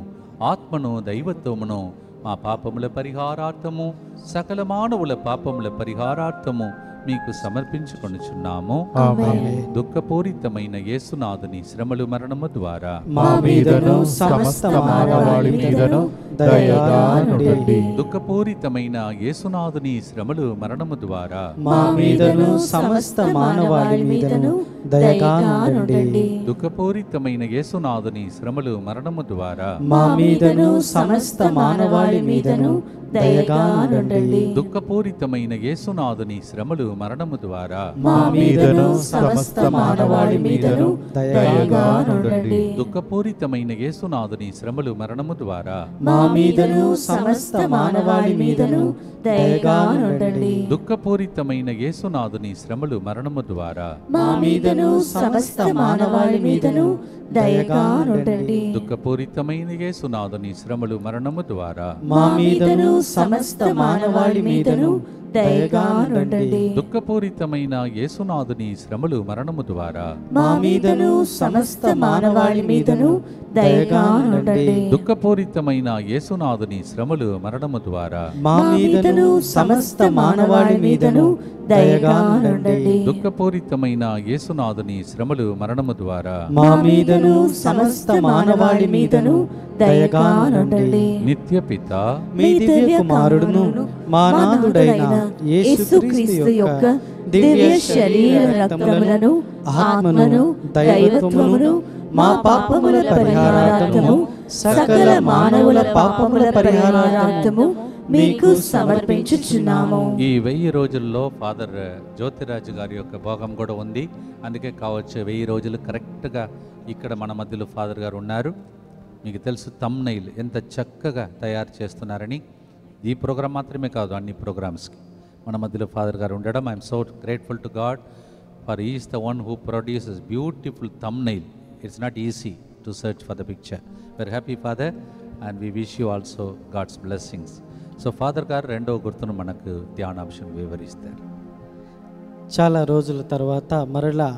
ఆత్మను దైవత్వమును మా పాపముల పరిహారార్థము సకల మానవుల పాపముల పరిహారార్థము మీకు సమర్పించుకొనుచున్నాము. ఆమేన్. దుఃఖపూరితమైన యేసునాథుని శ్రమలు మరణము ద్వారా మా మీదను సమస్త మానవాళి మీదను దయగా నుండి. దుఃఖపూరితమైన యేసునాథుని శ్రమలు మరణము ద్వారా మా మీదను సమస్త మానవాళి మీదను దయగా నుండి. దుఃఖపూరితమైన యేసునాథుని శ్రమలు మరణము ద్వారా మా మీదను సమస్త మానవాళి మీదను దయగా నుండి. దుఃఖపూరితమైన యేసునాథుని శ్రమలు మరణము ద్వారా మా మీదను సమస్త మానవాళి మీదను దయగా నుండి. దుఃఖపూరితమైన యేసునాథుని శ్రమలు మరణము ద్వారా మా మీదను సమస్త మానవాళి మీదను దయగా నుండి. దుఃఖపూరితమైన యేసునాథుని శ్రమలు మరణము ద్వారా మా మీదను సమస్త మానవాళి మీదను దయగా నుండి. దుఃఖపూరితమైన యేసునాథుని శ్రమలు మరణము ద్వారా మా మీదను సమస్త మానవాళి మీదను దయగా నుండి. దుఃఖపూరితమైన యేసునాథుని శ్రమలు మరణము ద్వారా మా మీదను సమస్త మానవాళి మీదను దయగా నుండి. దుఃఖపూరితమైన యేసునాథుని శ్రమలు మరణము ద్వారా మా మీదను సమస్త మానవాళి మీదను దయగా నుండి. దుఃఖపూరితమైన యేసునాథుని శ్రమలు మరణము ద్వారా మా మీదను సమస్త మానవాళి మీదను దయగా నుండి. నిత్య పిత మీ దివ్య కుమారుడును మా నాథుడైన యేసుక్రీస్తు యొక్క దివ్య శరీర రక్తములను ఆత్మను దైవత్వమును మా పాపముల పరిహారార్థము సకల మానవుల పాపముల పరిహారార్థము మీకు సమర్పించుచున్నాము. ఈ 1000 రోజుల్లో ఫాదర్ జ్యోతిరాజు గారి యొక్క భోగం కూడా ఉంది. అందుకే కావచ్చు 1000 రోజులు కరెక్ట్గా ఇక్కడ మన మధ్యలో ఫాదర్ గారు ఉన్నారు. మీకు తెలుసు థంబ్నెయిల్ ఎంత చక్కగా తయారు చేస్తున్నారని. ఈ ప్రోగ్రాం మాత్రమే కాదు, అన్ని ప్రోగ్రామ్స్కి మన మధ్యలో ఫాదర్ గారు ఉండడం I'm so grateful to God for he is the one who produces beautiful thumbnail. It's not easy to search for the picture. Very happy father and we wish you also God's blessings. So father గారు రెండవ గుర్తును మనకు ధ్యానాంశం వివరిస్తారు. చాలా రోజుల తర్వాత మరలా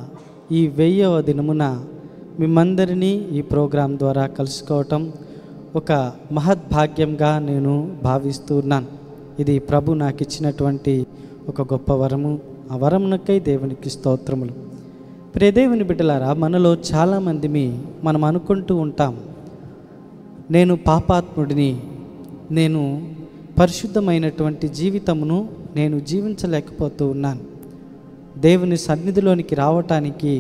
ఈ 1000వ దినమున మిమ్మందరినీ ఈ ప్రోగ్రాం ద్వారా కలుసుకోవటం ఒక మహద్భాగ్యంగా నేను భావిస్తున్నాను. ఇది ప్రభు నాకు ఇచ్చినటువంటి ఒక గొప్ప వరము. ఆ వరమునకై దేవునికి స్తోత్రములు. ప్రియ దేవుని బిడ్డలారా, మనలో చాలామంది మనం అనుకుంటూ ఉంటాం, నేను పాపాత్ముడిని, నేను పరిశుద్ధమైనటువంటి జీవితమును నేను జీవించలేకపోతూ ఉన్నాను, దేవుని సన్నిధిలోనికి రావటానికి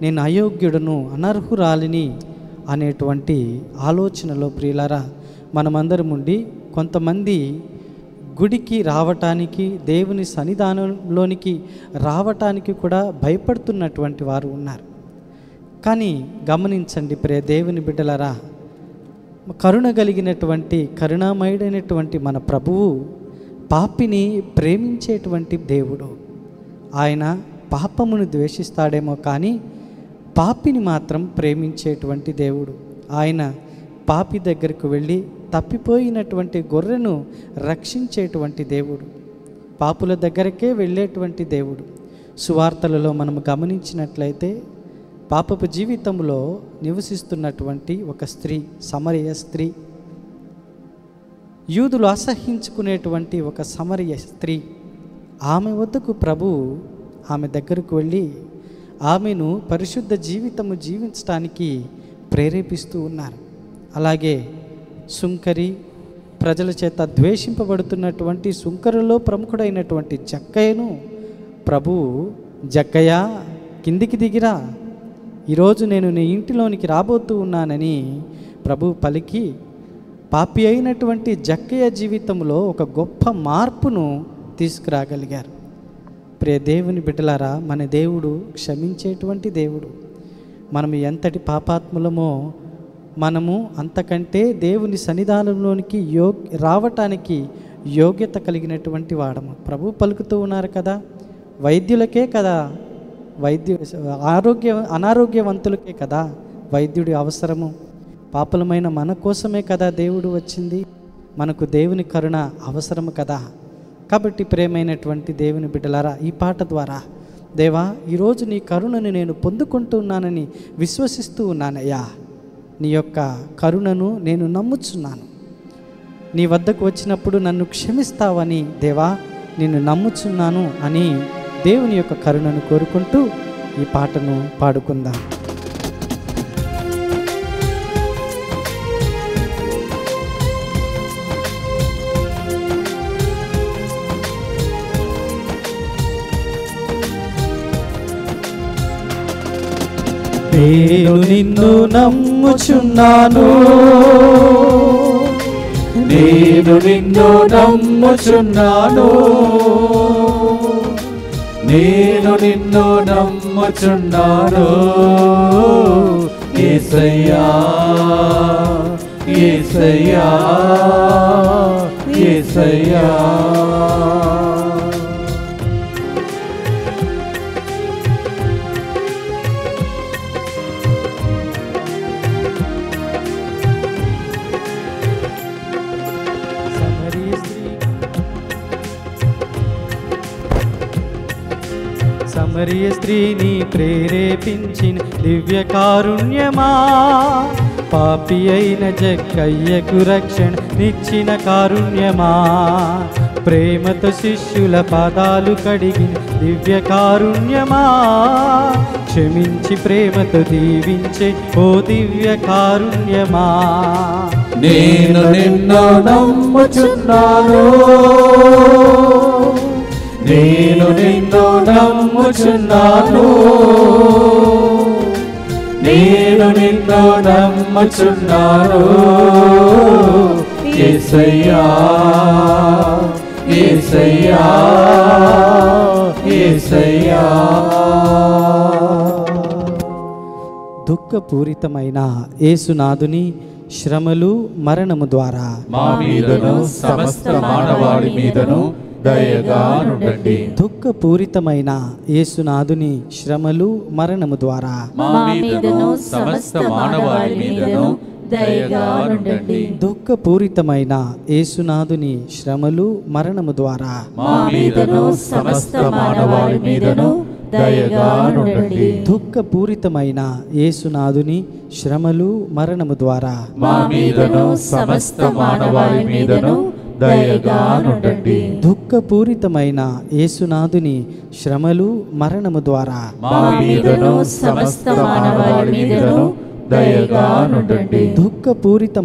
నేను అయోగ్యుడను, అనర్హురాలిని అనేటువంటి ఆలోచనలో ప్రియులారా మనమందరం ఉండి కొంతమంది గుడికి రావటానికి, దేవుని సన్నిధానంలోనికి రావటానికి కూడా భయపడుతున్నటువంటి వారు ఉన్నారు. కానీ గమనించండి ప్రియ దేవుని బిడ్డలారా, కరుణ కలిగినటువంటి కరుణామయుడైనటువంటి మన ప్రభువు పాపిని ప్రేమించేటువంటి దేవుడు. ఆయన పాపమును ద్వేషిస్తాడేమో కానీ పాపిని మాత్రం ప్రేమించేటువంటి దేవుడు. ఆయన పాపి దగ్గరకు వెళ్ళి తప్పిపోయినటువంటి గొర్రెను రక్షించేటువంటి దేవుడు, పాపుల దగ్గరకే వెళ్ళేటువంటి దేవుడు. సువార్తలలో మనం గమనించినట్లయితే పాపపు జీవితంలో నివసిస్తున్నటువంటి ఒక స్త్రీ, సమరయ స్త్రీ, యూదులు అసహించుకునేటువంటి ఒక సమరయ స్త్రీ, ఆమె వద్దకు ప్రభు ఆమె దగ్గరకు వెళ్ళి ఆమెను పరిశుద్ధ జీవితము జీవించడానికి ప్రేరేపిస్తూ ఉన్నారు. అలాగే సుంకరి, ప్రజల చేత ద్వేషింపబడుతున్నటువంటి సుంకరులో ప్రముఖుడైనటువంటి జక్కయ్యను ప్రభువు జక్కయ్య కిందికి దిగిరా, ఈరోజు నేను నీ ఇంటిలోనికి రాబోతూ ఉన్నానని ప్రభు పలికి పాపి అయినటువంటి జక్కయ్య జీవితంలో ఒక గొప్ప మార్పును తీసుకురాగలిగారు. ప్రియ దేవుని బిడ్డలారా, మన దేవుడు క్షమించేటువంటి దేవుడు. మనం ఎంతటి పాపాత్ములమో మనము అంతకంటే దేవుని సన్నిధానంలోనికి రావటానికి యోగ్యత కలిగినటువంటి వాడము. ప్రభు పలుకుతూ ఉన్నారు కదా, వైద్యులకే కదా అనారోగ్యవంతులకే కదా వైద్యుడి అవసరము, పాపలమైన మన కోసమే కదా దేవుడు వచ్చింది, మనకు దేవుని కరుణ అవసరము కదా. కాబట్టి ప్రేమైనటువంటి దేవుని బిడ్డలారా, ఈ పాట ద్వారా దేవా ఈరోజు నీ కరుణను నేను పొందుకుంటున్నానని విశ్వసిస్తూ ఉన్నానయ్యా, నీ యొక్క కరుణను నేను నమ్ముచున్నాను, నీ వద్దకు వచ్చినప్పుడు నన్ను క్షమిస్తావని దేవా నిన్ను నమ్ముచున్నాను అని దేవుని యొక్క కరుణను కోరుకుంటూ ఈ పాటను పాడుకుందాం. నేను నిన్ను నమ్ముచున్నాను, నేను నిన్ను నమ్ముచున్నాను, నేను నిన్ను నమ్ముచున్నాను, యేసయ్యా యేసయ్యా యేసయ్యా. సమరయ స్త్రీని ప్రేరేపించిన దివ్య కారుణ్యమా, పాపి అయిన జక్కయ్యకు రక్షణ నిచ్చిన కారుణ్యమా, ప్రేమతో శిష్యుల పాదాలు కడిగిన దివ్య కారుణ్యమా, క్షమించి ప్రేమతో దీవించే ఓ దివ్య కారుణ్యమా. నేను నిన్ను నమ్ముచున్నాను, నేను నిన్ను నమ్ముచున్నాను, నేను నిన్ను నమ్ముచున్నాను, యేసయ్యా యేసయ్యా యేసయ్యా. దుఃఖపూరితమైన యేసునాథుని శ్రమలు మరణము ద్వారా మా మీదను సమస్త మానవాళి మీదను దయగా నుండండి. దుఃఖపూరితమైన యేసునాథుని శ్రమలు మరణము ద్వారా మా మీదను సమస్త మానవాళి మీదను దయగా నుండండి. దుఃఖపూరితమైన యేసునాథుని శ్రమలు మరణము ద్వారా మా మీదను సమస్త మానవాళి మీదను దయగా నుండండి. దుఃఖపూరితమైన యేసునాథుని శ్రమలు మరణము ద్వారా మా మీదను సమస్త మానవాళి మీదను దయగా నుండండి. దుఃఖపూరితమైన యేసునాథుని శ్రమలు మరణము ద్వారా మా మీదను సమస్త మానవాళి మీదను దయగా నుండండి. దుఃఖపూరితమైన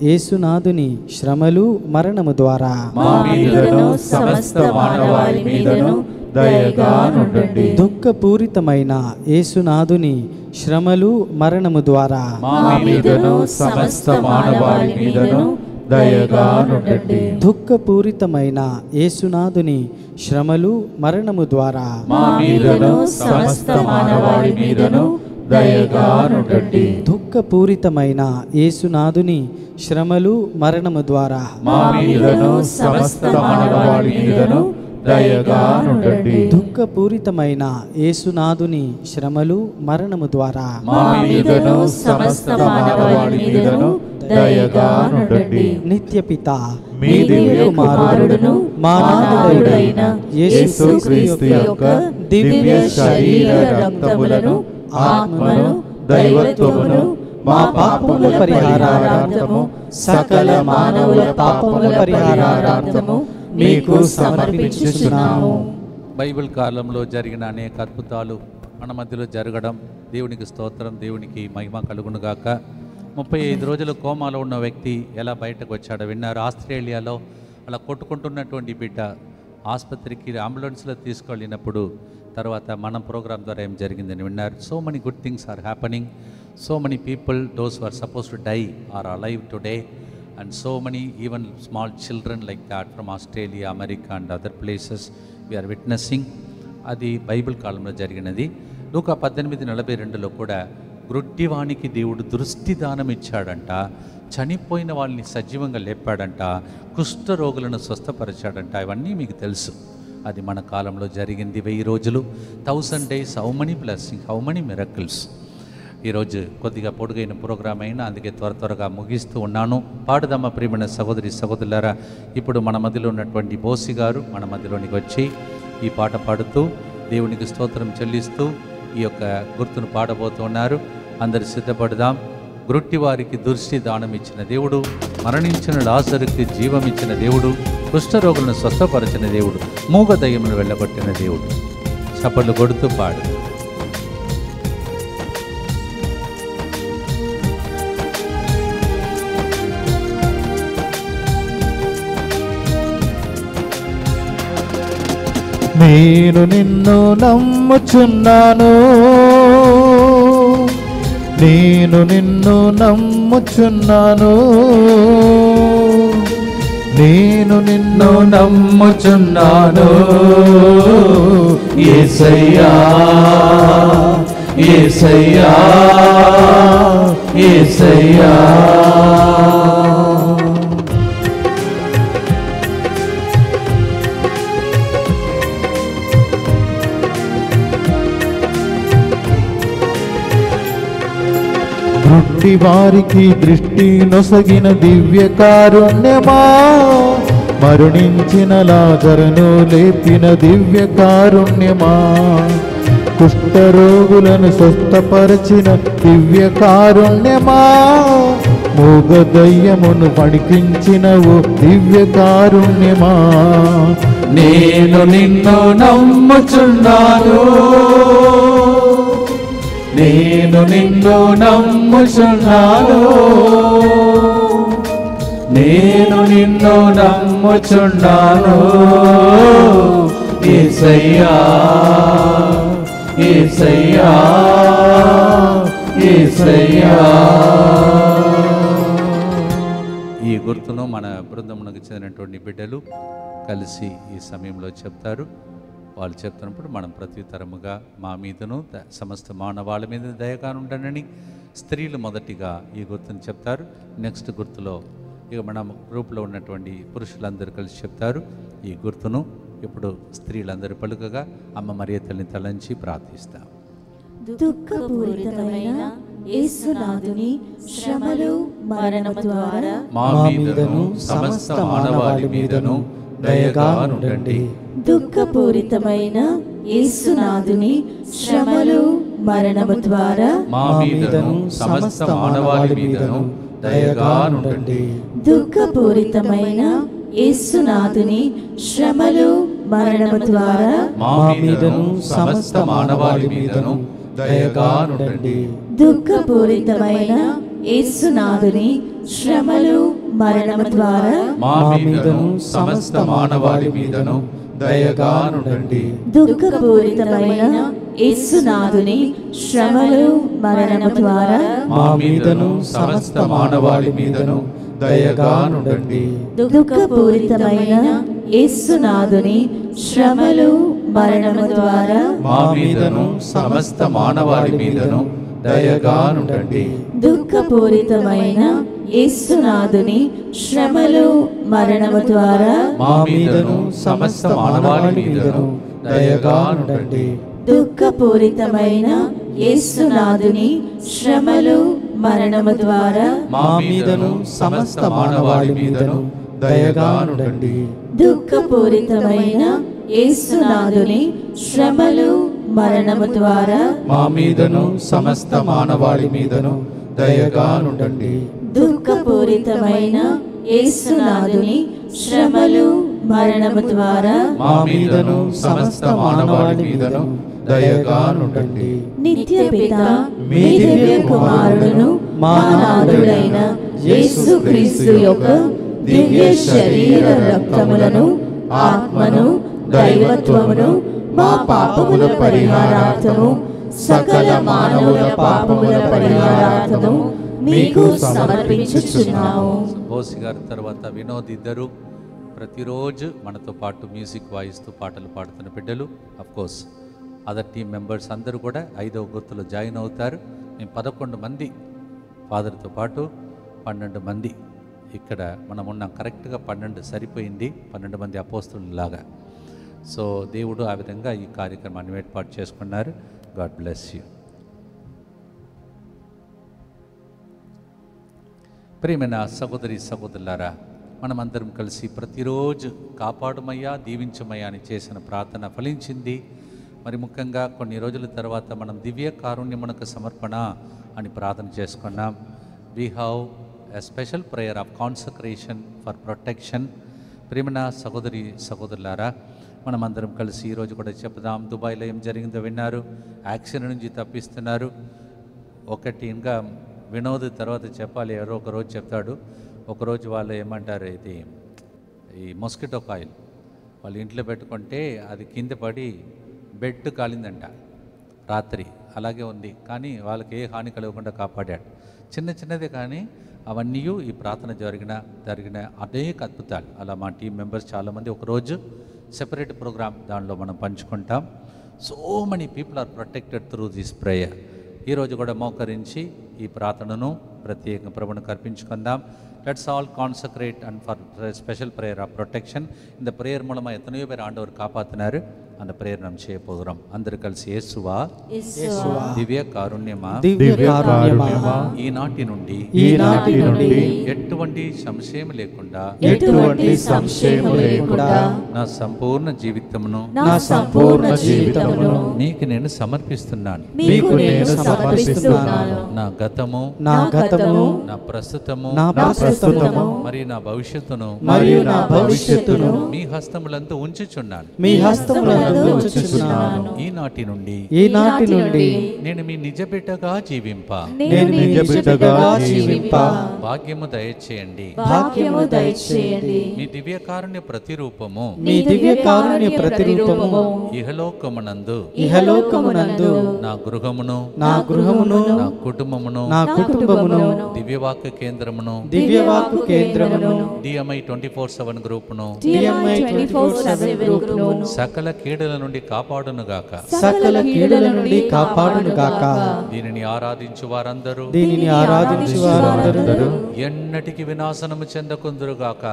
యేసునాథుని శ్రమలు మరణము ద్వారా మా మీదను సమస్త మానవాళి మీదను దయగా నుండండి. దుఃఖపూరితమైన యేసునాథుని శ్రమలు మరణము ద్వారా మా మీదను సమస్త మానవాళి మీదను దయగా నుండండి. దుఃఖపూరితమైన యేసునాథుని శ్రమలు మరణము ద్వారా మా మీదను సమస్త మానవాళి మీదను దయగా నుండండి. దుఃఖపూరితమైన యేసునాథుని శ్రమలు మరణము ద్వారా మా మీదను సమస్త మానవాళి మీదను దయగా నుండండి. దుఃఖపూరితమైన యేసునాథుని శ్రమలు మరణము ద్వారా మా మీదను సమస్త మానవాళి మీదను దయగా నుండండి. నిత్యపిత మీ దివ్య కుమారుడును మా నాథుడైన యేసుక్రీస్తు యొక్క దివ్య శరీర రక్తములను ఆత్మను దైవత్వమును మా పాపముల పరిహారార్థము సకల మానవుల పాపముల పరిహారార్థము మీకు సమర్పించుచున్నాము. బైబిల్ కాలంలో జరిగిన అనేక అద్భుతాలు మన మధ్యలో జరగడం దేవునికి స్తోత్రం, దేవునికి మహిమ కలుగునుగాక. 35 రోజులు కోమాలో ఉన్న వ్యక్తి ఎలా బయటకు వచ్చాడో విన్నారు. ఆస్ట్రేలియాలో అలా కొట్టుకుంటున్నటువంటి బిడ్డ ఆసుపత్రికి అంబులెన్స్లో తీసుకెళ్ళినప్పుడు తర్వాత మన ప్రోగ్రామ్ ద్వారా ఏం జరిగిందని విన్నారు. So many good things are happening. So many people those are suppose to die or alive today. And so many even small children like that from Australia, America and other places we are witnessing. అది Bible కాలంలో జరిగినది. లూకా 18:42లో కూడా గ్రుడ్డివానికి దేవుడు దృష్టి దానం ఇచ్చాడంట, చనిపోయిన వాళ్ళని సజీవంగా లేపాడంట, కుష్ఠరోగులను స్వస్థపరిచాడంట. ఇవన్నీ మీకు తెలుసు. అది మన కాలంలో జరిగింది. 1000 రోజులు, 1000 days, how many blessing, how many miracles. ఈరోజు కొద్దిగా పొడుగైన ప్రోగ్రాం అయినా, అందుకే త్వరగా ముగిస్తూ ఉన్నాను. పాడుదమ్మ ప్రియమైన సహోదరి సహోదరులారా, ఇప్పుడు మన మధ్యలో ఉన్నటువంటి బోసి గారు మన మధ్యలోనికి వచ్చి ఈ పాట పాడుతూ దేవునికి స్తోత్రం చెల్లిస్తూ ఈ యొక్క గుర్తును పాడబోతున్నారు. అందరు సిద్ధపడదాం. గ్రుట్టి వారికి దృష్టి దానం ఇచ్చిన దేవుడు, మరణించిన లాజరుకి జీవం ఇచ్చిన దేవుడు, కుష్ఠరోగులను స్వస్థపరిచిన దేవుడు, మూగ దయ్యమును వెళ్ళగొట్టిన దేవుడు. చప్పట్లు కొడుతూ పాడు. నేను నిన్ను నమ్ముచున్నాను, నేను నిన్ను నమ్ముచున్నాను, నేను నిన్ను నమ్ముచున్నాను. యేసయ్యా యేసయ్యా యేసయ్యా. గుడ్డి వారికి దృష్టి నొసగిన దివ్య కారుణ్యమా, మరణించిన లాజరును లేపిన దివ్య కారుణ్యమా, కుష్ఠరోగులను స్వస్థపరిచిన దివ్య కారుణ్యమా, మూగ దయ్యమును పడికించిన ఓ దివ్య కారుణ్యమా. నేను నిన్ను నమ్ముచున్నాను, నేను నిన్ను నమ్ముచున్నాను, నేను నిన్ను నమ్ముచున్నాను. యేసయ్యా యేసయ్యా యేసయ్యా. ఈ గుర్తును మన బృందమునకు చెందినటువంటి బిడ్డలు కలిసి ఈ సమయంలో చెప్తారు. వాళ్ళు చెప్తున్నప్పుడు మనం ప్రత్యుత్తరముగా మా మీదను సమస్త మానవాళ్ళ మీద దయగా ఉండండి. స్త్రీలు మొదటిగా ఈ గుర్తును చెప్తారు. నెక్స్ట్ గుర్తులో ఇక మన గ్రూప్లో ఉన్నటువంటి పురుషులందరూ కలిసి చెప్తారు ఈ గుర్తును. ఇప్పుడు స్త్రీలందరూ పలుకగా అమ్మ మరియ తల్లిని తలంచి ప్రార్థిస్తాం. దుఃఖపూరితమైన యేసునాథుని శ్రమలు మరణము ద్వారా మా మీదను సమస్త మానవాళి మీదను దయగా ఉండండి. దుఃఖపూరితమైన యేసునాథుని శ్రమలు మరణము ద్వారా మా మీదను సమస్త మానవాళి మీదను దయగా ఉండండి. దుఃఖపూరితమైన యేసునాథుని శ్రమలు మరణము ద్వారా మా మీదను సమస్త మానవాళి మీదను దయగా ఉండండి. దుఃఖపూరితమైన యేసునాథుని శ్రమలు మరణము ద్వారా మా మీదను సమస్త మానవాళి మీదను దయగా ఉండండి. దుఃఖపూరితమైన యేసునాథుని శ్రమలు మరణము ద్వారా మా మీదను సమస్త మానవాళి మీదను దయగా ఉండండి. దుఃఖపూరితమైన యేసునాథుని శ్రమలు మరణము ద్వారా మా మీదను సమస్త మానవాళి మీదను దయగా ఉండండి. దుఃఖపూరితమైన యేసునాథుని శ్రమలు మరణము ద్వారా మా మీదను సమస్త మానవాళి మీదను దయగా ఉండండి. దుఃఖపూరితమైన యేసునాథుని శ్రమలు మరణము ద్వారా మా మీదను సమస్త మానవాళి మీదను దయగా ఉండండి. దుఃఖపూరితమైన యేసునాథుని శ్రమలు మరణము ద్వారా మా మీదను సమస్త మానవాళి మీదను దయగా ఉండండి. దుఃఖపూరితమైన యేసునాథుని శ్రమలు మరణము ద్వారా మా మీదను సమస్త మానవాళి మీదను దయగా ఉండండి. నిత్య పిత మీ దివ్య కుమారుడును మా నాథుడైన యేసుక్రీస్తు యొక్క దివ్య శరీర రక్తములను ఆత్మను దైవత్వమును మా పాపముల పరిహారార్థము సకల మానవుల పాపముల పరిహారార్థము మీకు సమర్పించుచున్నాము. బోసి గారి తర్వాత వినోద్ ఇద్దరు ప్రతిరోజు మనతో పాటు మ్యూజిక్ వాయిస్తూ పాటలు పాడుతున్న బిడ్డలు. కోర్స్ అదర్ టీమ్ మెంబర్స్ అందరూ కూడా 5వ గుర్తులో జాయిన్ అవుతారు. మేము 11 మంది ఫాదర్తో పాటు 12 మంది ఇక్కడ మనం ఉన్నాం. కరెక్ట్గా 12 సరిపోయింది, 12 మంది అపోస్తులలాగా. సో దేవుడు ఆ విధంగా ఈ కార్యక్రమాన్ని ఏర్పాటు చేసుకున్నారు. God bless you. ప్రియమైన సహోదరి సహోదరులారా, మనమందరం కలిసి ప్రతిరోజు కాపాడుమయ్యా దీవించమయ్యా అని చేసిన ప్రార్థన ఫలించింది. మరి ముఖ్యంగా కొన్ని రోజుల తర్వాత మనం దివ్య కారుణ్యమునకు సమర్పణ అని ప్రార్థన చేసుకున్నాం. We have a special prayer of consecration for protection. ప్రియమైన సహోదరి సహోదరులారా, మనమందరం కలిసి ఈరోజు కూడా చెప్దాం. దుబాయ్లో ఏం జరిగిందో విన్నారు. యాక్సిడెంట్ నుంచి తప్పిస్తున్నారు. ఒకటి ఇంకా వినోద్ తర్వాత చెప్పాలి, ఎవరో ఒకరోజు చెప్తాడు. ఒకరోజు వాళ్ళు ఏమంటారు, ఇది ఈ మస్కిటో కాయిల్ వాళ్ళు ఇంట్లో పెట్టుకుంటే అది కింద పడి బెడ్ కాలిందంట రాత్రి. అలాగే ఉంది, కానీ వాళ్ళకి ఏ హాని కలగకుండా కాపాడాడు. చిన్న చిన్నదే కానీ అవన్నీ ఈ ప్రార్థన జరిగిన అనేక అద్భుతాలు. అలా మా టీం మెంబర్స్ చాలామంది ఒకరోజు సెపరేట్ ప్రోగ్రామ్ దానిలో మనం పంచుకుంటాం. So many people are protected through this prayer. ఈరోజు కూడా మోకరించి ఈ ప్రార్థనను ప్రత్యేకంగా ప్రభువునికి అర్పించుకుందాం. Let's all consecrate and for special prayer of protection. இந்த பிரேயர் மூலமாக எத்தனையோ பேர் ஆண்டவர் காப்பாற்றினாரு. அந்த பிரேயர் நாம் செய்ய போகிறோம். అందరూ కలిసి యేసువా దివ్య కారుణ్యమా ఈనాటి నుండి ఎటువంటి సంశయం లేకుండా నా సంపూర్ణ జీవితమును నీకు నేను సమర్పిస్తున్నాను. నా గతము నా ప్రస్తుతము మరియు నా భవిష్యత్తును మీ హస్తములందు ఉంచుచున్నాను. ఈనాటి నుండి నేను మీ నిజ బిడ్డగా జీవింప భాగ్యము దయచేయండి. మీ దివ్య కారుణ్య ప్రతిరూపము ఇహలోకమునందు నా గృహమును నా కుటుంబమును దివ్యవాక్య కేంద్రమును DMI 24/7 గ్రూపును సకల కీడుల నుండి కాపాడునుగాక. దీనిని ఆరాధించు వారందరూ ఎన్నటికి వినాశనము చెందకుందురుగాక.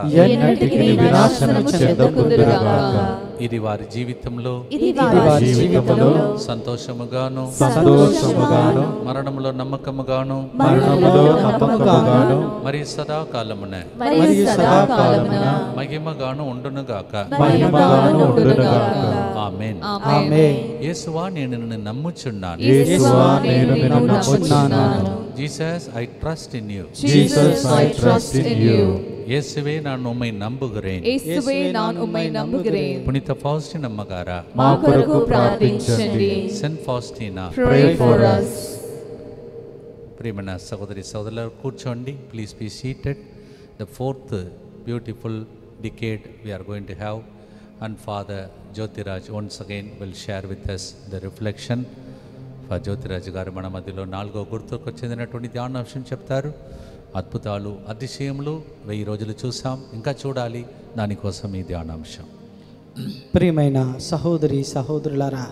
ఇది వారి జీవితంలో సంతోషముగాను మరణములో నమ్మకముగాను మరియు సదాకాలమున మహిమగాను ఉండునుగాక. ఆమేన్. యేసువా నేను నిన్ను నమ్ముచున్నాను. Jesus I trust in you. இயேசுவே நான் உம்மை நம்புகிறேன். இயேசுவே நான் உம்மை நம்புகிறேன். புனித ஃபௌஸ்டினா அம்மகாரா మా కొరకు ప్రార్థించండి. Saint Faustina Pray for us. ప్రియమైన సహోదరి సహోదరులు కూర్చోండి. Please be seated. The 4th beautiful decade we are going to have, and Father Jyotiraj once again will share with us the reflection. Father Jyotiraj గారు మన మధ్యలో 4వ గుర్తుకు చెందినటువంటి ధ్యానాంశం చెప్తారు. అద్భుతాలు అతిశయములు 1000 రోజులు చూసాం, ఇంకా చూడాలి. దానికోసం ఈ ధ్యానాంశం. ప్రియమైన సహోదరి సహోదరులారా,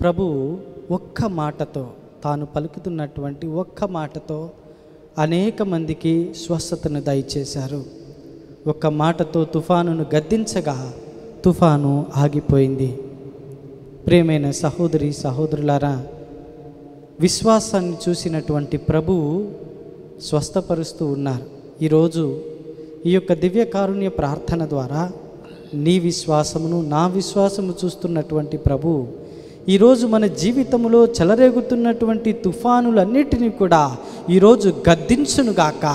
ప్రభు ఒక్క మాటతో, తాను పలుకుతున్నటువంటి ఒక్క మాటతో అనేక మందికి స్వస్థతను దయచేశారు. ఒక్క మాటతో తుఫానును గద్దించగా తుఫాను ఆగిపోయింది. ప్రియమైన సహోదరి సహోదరులారా, విశ్వాసాన్ని చూసినటువంటి ప్రభువు స్వస్థపరుస్తూ ఉన్నారు. ఈరోజు ఈ యొక్క దివ్య కారుణ్య ప్రార్థన ద్వారా నీ విశ్వాసమును నా విశ్వాసము చూస్తున్నటువంటి ప్రభు ఈరోజు మన జీవితంలో చెలరేగుతున్నటువంటి తుఫానులన్నిటినీ కూడా ఈరోజు గద్దించునుగాక.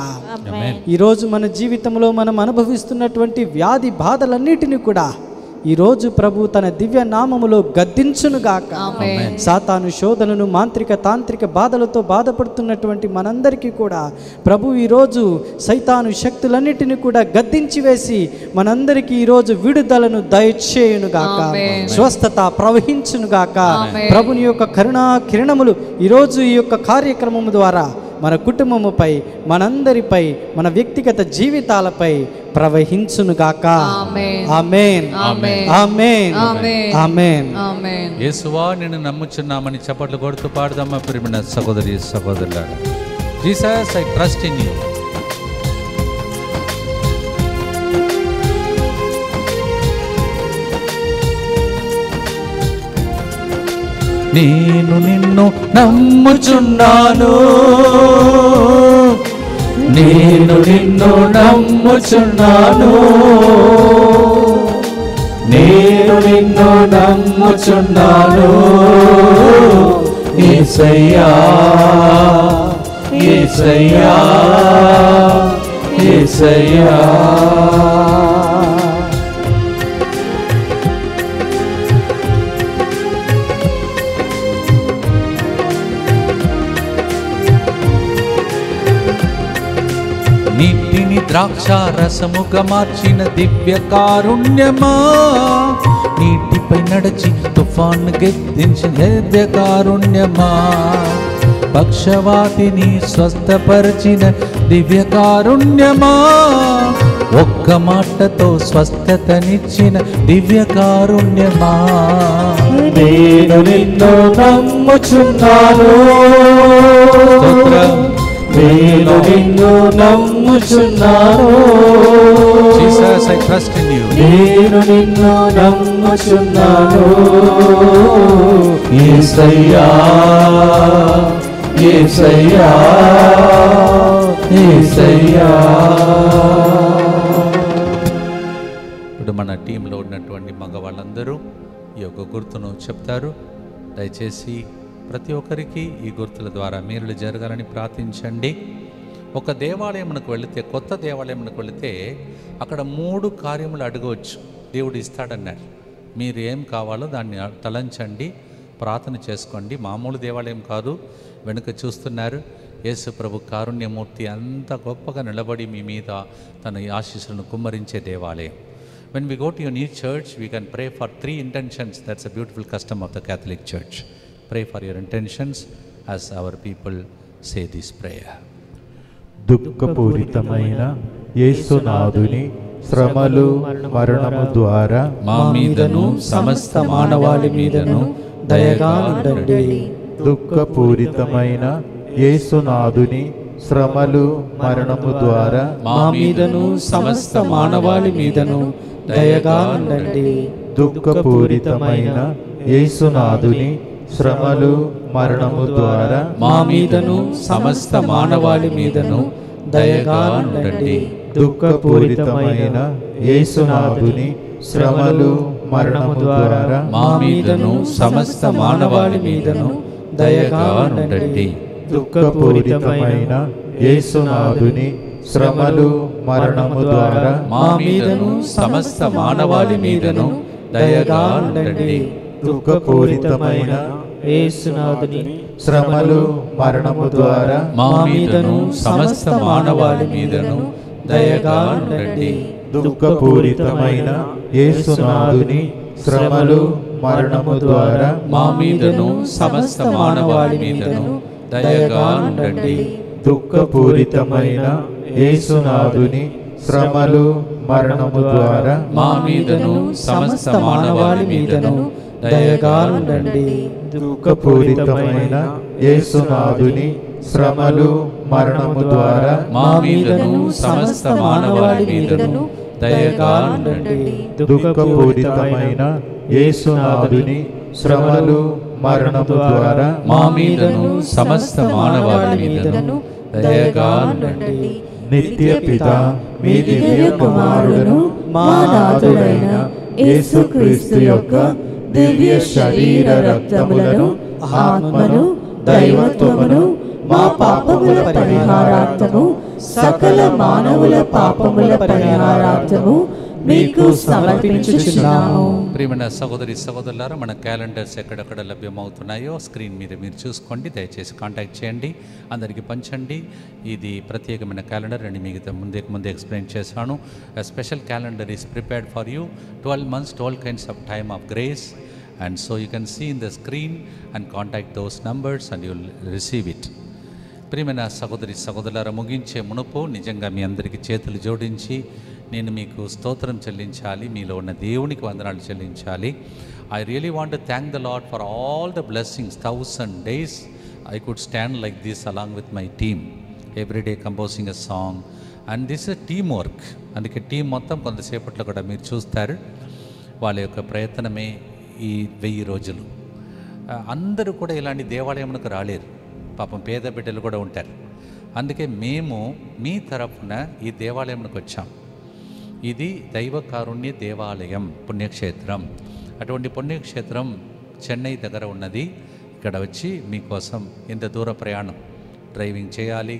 ఈరోజు మన జీవితంలో మనం అనుభవిస్తున్నటువంటి వ్యాధి బాధలన్నిటినీ కూడా ఈరోజు ప్రభు తన దివ్య నామములో గద్దించునుగాక. ఆమేన్. సాతాను శోధనను, మాంత్రిక తాంత్రిక బాధలతో బాధపడుతున్నటువంటి మనందరికీ కూడా ప్రభు ఈరోజు సైతాను శక్తులన్నిటిని కూడా గద్దించి వేసి మనందరికీ ఈరోజు విడుదలను దయచేయునుగాక. ఆమేన్. స్వస్థత ప్రవహించునుగాక. ఆమేన్. ప్రభుని యొక్క కరుణా కిరణములు ఈరోజు ఈ యొక్క కార్యక్రమము ద్వారా మన కుటుంబముపై, మనందరిపై, మన వ్యక్తిగత జీవితాలపై ప్రవహించునుగాక. ఆమేన్. ఆమేన్. ఆమేన్. ఆమేన్. ఆమేన్. ఆమేన్. ఆమేన్. యేసువా నిన్ను నమ్ముచున్నామని చప్పట్లు కొడుతూ పాడదామా ప్రియమైన సహోదరి సహోదరులారా. Jesus, I trust in you. నేను నిన్ను నమ్ముచున్నాను, నేను నిన్ను నమ్ముచున్నాను, నేను నిన్ను నమ్ముచున్నాను. యేసయ్యా, యేసయ్యా, యేసయ్యా. నీటిని ద్రాక్షారసముగా మార్చిన దివ్య కారుణ్యమా, నీటిపై నడిచి తుఫాను గెద్దించిన దివ్య కారుణ్యమా, పక్షవాతిని స్వస్థపరిచిన దివ్య కారుణ్యమా, ఒక్క మాటతో స్వస్థతనిచ్చిన దివ్య కారుణ్యమా. నేను నిన్ను నమ్ముచున్నాను, నేను నిన్ను నమ్ముచున్నాను. Jesus, I trust in you. నేను నిన్ను నమ్ముచున్నాను. యేసయ్యా, యేసయ్యా, యేసయ్యా. ఇప్పుడు మన టీంలో ఉన్నటువంటి మగవాళ్ళందరూ ఈ యొక్క గుర్తును చెప్తారు. దయచేసి ప్రతి ఒక్కరికి ఈ గుర్తుల ద్వారా మేలులు జరగాలని ప్రార్థించండి. ఒక దేవాలయమునకు వెళితే, కొత్త దేవాలయమునకు వెళితే అక్కడ 3 కార్యములు అడగవచ్చు, దేవుడు ఇస్తాడన్నారు. మీరు ఏం కావాలో దాన్ని తలంచండి, ప్రార్థన చేసుకోండి. మామూలు దేవాలయం కాదు, వెనుక చూస్తున్నారు యేసు ప్రభు కారుణ్యమూర్తి అంత గొప్పగా నిలబడి మీ మీద తన ఆశీస్సులను కుమ్మరించే దేవాలయం. When we go to your new church, we can pray for 3 intentions. That's a beautiful custom of the Catholic Church. Pray for your intentions as our people say this prayer. దుఃఖపూరితమైన యేసునాథుని శ్రమలు మరణము ద్వారా మా మీదను సమస్త మానవాళి మీదను దయగా ఉండండి. దుఃఖపూరితమైన యేసునాథుని శ్రమలు మరణము ద్వారా మా మీదను సమస్త మానవాళి మీదను దయగా ఉండండి. దుఃఖపూరితమైన యేసునాథుని శ్రమలు మరణము ద్వారా మా మీదను సమస్త మానవాళి మీదను దయగా ఉండండి. దుఃఖపూరితమైన యేసునాథుని శ్రమలు మరణము ద్వారా మా మీదను సమస్త మానవాళి మీదను దయగా ఉండండి. దుఃఖపూరితమైన యేసునాథుని శ్రమలు మరణము ద్వారా మా మీదను సమస్త మానవాళి మీదను దయగా ఉండండి. దుఃఖపూరితమైన యేసునాథుని శ్రమలు మరణము ద్వారా మా మీదను సమస్త మానవాళి మీదను దయగా ఉండండి. దుఃఖపూరితమైన యేసునాథుని శ్రమలు మరణము ద్వారా మా మీదను సమస్త మానవాళి మీదను దయగా ఉండండి. దుఃఖపూరితమైన యేసునాథుని శ్రమలు మరణము ద్వారా మా మీదను సమస్త మానవాళి మీదను దయగా ఉండండి. దుఃఖపూరితమైన యేసునాథుని శ్రమలు మరణము ద్వారా మా మీదను సమస్త మానవాళి మీదను దయగా ఉండండి. దుఃఖపూరితమైన యేసునాథుని శ్రమలు మరణము ద్వారా మా మీదను సమస్త మానవాళి మీదను దయగా ఉండండి. నిత్య పిత మీ దివ్య కుమారులను మా నాథుడైన యేసుక్రీస్తు యొక్క దివ్య శరీర రక్తములను ఆత్మను దైవత్వమును మా పాపముల పరిహారార్థము సకల మానవుల పాపముల పరిహారార్థము మీకు సమర్పించుచున్నాము. ప్రియమైన సహోదరి సహోదరులారా, మన క్యాలెండర్స్ ఎక్కడెక్కడ లభ్యమవుతున్నాయో స్క్రీన్ మీద మీరు చూసుకోండి. దయచేసి కాంటాక్ట్ చేయండి, అందరికీ పంచండి. ఇది ప్రత్యేకమైన క్యాలెండర్ అని మీకు ముందే ఎక్స్ప్లెయిన్ చేశాను. Special calendar is prepared for you. 12 months, 12 kinds of time of grace. And so you can see in the screen and contact those numbers and you will receive it. ప్రియమైన సహోదరి సహోదరులారా, ముగించే మునుపు నిజంగా మీ అందరికీ చేతులు జోడించి నేను మీకు స్తోత్రం చెల్లించాలి, మీలో ఉన్న దేవునికి వందనాలు చెల్లించాలి. I really want to thank the lord for all the blessings. 1000 days I could stand like this along with my team, every day composing a song. And this is a team work. అందుకే team మొత్తం కొంతసేపట్లో కూడా మీరు చూస్తారు. వాళ్ళ యొక్క ప్రయత్నమే ఈ 1000 రోజులు. అందరూ కూడా ఇలాంటి దేవాలయమునకు రాలేరు, పాపం పేద బిడ్డలు కూడా ఉంటారు. అందుకే మేము మీ తరఫున ఈ దేవాలయంకి వచ్చాం. ఇది దైవ కారుణ్య దేవాలయం పుణ్యక్షేత్రం. అటువంటి పుణ్యక్షేత్రం చెన్నై దగ్గర ఉన్నది. ఇక్కడ వచ్చి మీకోసం ఇంత దూర ప్రయాణం డ్రైవింగ్ చేయాలి,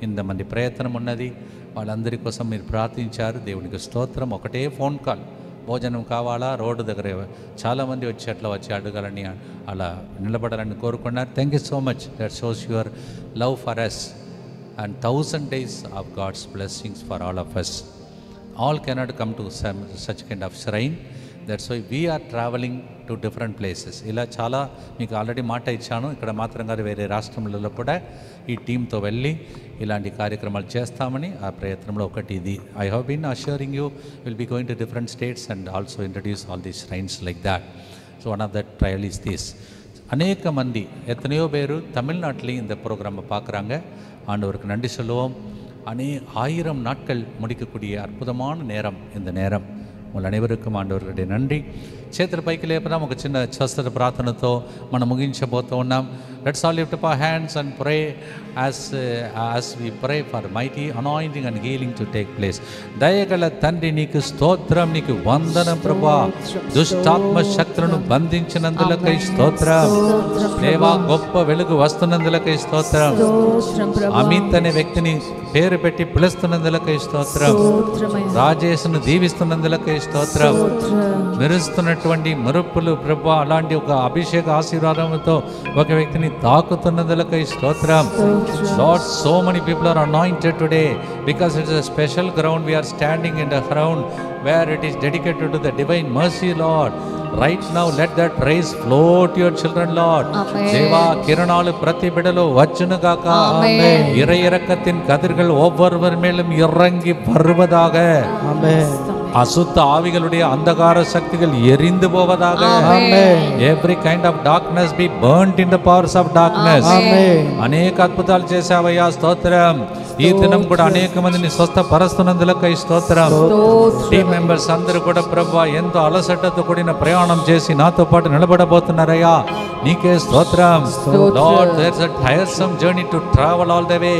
ఇంతమంది ప్రయత్నం ఉన్నది. వాళ్ళందరి కోసం మీరు ప్రార్థించారు, దేవునికి స్తోత్రం. ఒకటే ఫోన్ కాల్, భోజనం కావాలా, రోడ్డు దగ్గర చాలామంది వచ్చి అట్లా వచ్చి అడగాలని, అలా నిలబడాలని కోరుకున్నారు. Thank you so much. That shows your love for us and 1000 days of God's blessings for all of us. All cannot come to such kind of shrine. That's why we're travelling to different places. ఇలా చాలా మీకు already మాట ఇచ్చాను. ఇక్కడ మాత్రం కాదు, వేరే రాష్ట్రాలలో కూడా ఈ టీంతో వెళ్ళి ఇలాంటి కార్యక్రమాలు చేస్తామని ఆ ప్రయత్నంలో ఒకటి ఇది. I have been assuring you will be going to different states and also introduce all these shrines like that. So one of that trial is this. அநேக மந்தி எத்தனையோ பேர் தமிழ்நாட்டிலையும் இந்த ப்ரோக்ராமை பார்க்குறாங்க. ஆண்டவருக்கு நன்றி சொல்லுவோம். 1000 நாட்கள் முடிக்கக்கூடிய அற்புதமான நேரம் இந்த நேரம். உங்கள் அனைவருக்கும் ఆండవరుடைய நன்றி. చేతుల పైకి లేపదాం. ఒక చిన్న స్వస్థత ప్రార్థనతో మనం ముగించబోతూ ఉన్నాం. Let's all lift up our hands and pray as we pray for mighty anointing and healing to take place. దయగల తండ్రి, నీకు స్తోత్రం, నీకు వందనం ప్రభువా. దుష్టాత్మ శక్తులను బంధించినందులకై స్తోత్రం దేవా. గొప్ప వెలుగు వస్తున్నందులకై స్తోత్రం. అమిత్ అనే వ్యక్తిని పేరు పెట్టి పిలుస్తున్నందులకై స్తోత్రం. రాజేష్ను దీవిస్తున్నందులకై స్తోత్రం. మెరుస్తున్నటువంటి మెరుపులు ప్రభువా, అలాంటి ఒక అభిషేక ఆశీర్వాదంతో ఒక వ్యక్తిని తాకుతున్నందులకై స్తోత్రం. Lord, so many people are anointed today because it is a special ground. We are standing in the ground where it is dedicated to the divine mercy, Lord. Right now, let that rays flow to your children, Lord. Deva, kiranalu prati bidalu vachunu gaaka. Amen. Irairakathin kadirgal ovvarvar melum irangi varuvadaga. Amen. அசுத்த ஆவிகளுடைய அந்தகார சக்திகள் எரிந்து போவதாக. Every kind of darkness be burnt in the powers of darkness. అనేక అద్భుతాలు చేశావయ్యా, స్తోత్రం. ఈ దినం కూడా అనేక మందిని స్వస్థపరుస్తున్నందులకై స్తోత్రం. టీమ్ మెంబర్స్ అందరూ కూడా ప్రభువా ఎంతో అలసటతో కూడిన ప్రయాణం చేసి నాతో పాటు నిలబడబోతున్నారయ్యా, నీకే స్తోత్రం. Lord, there's a tiresome journey to travel all the way.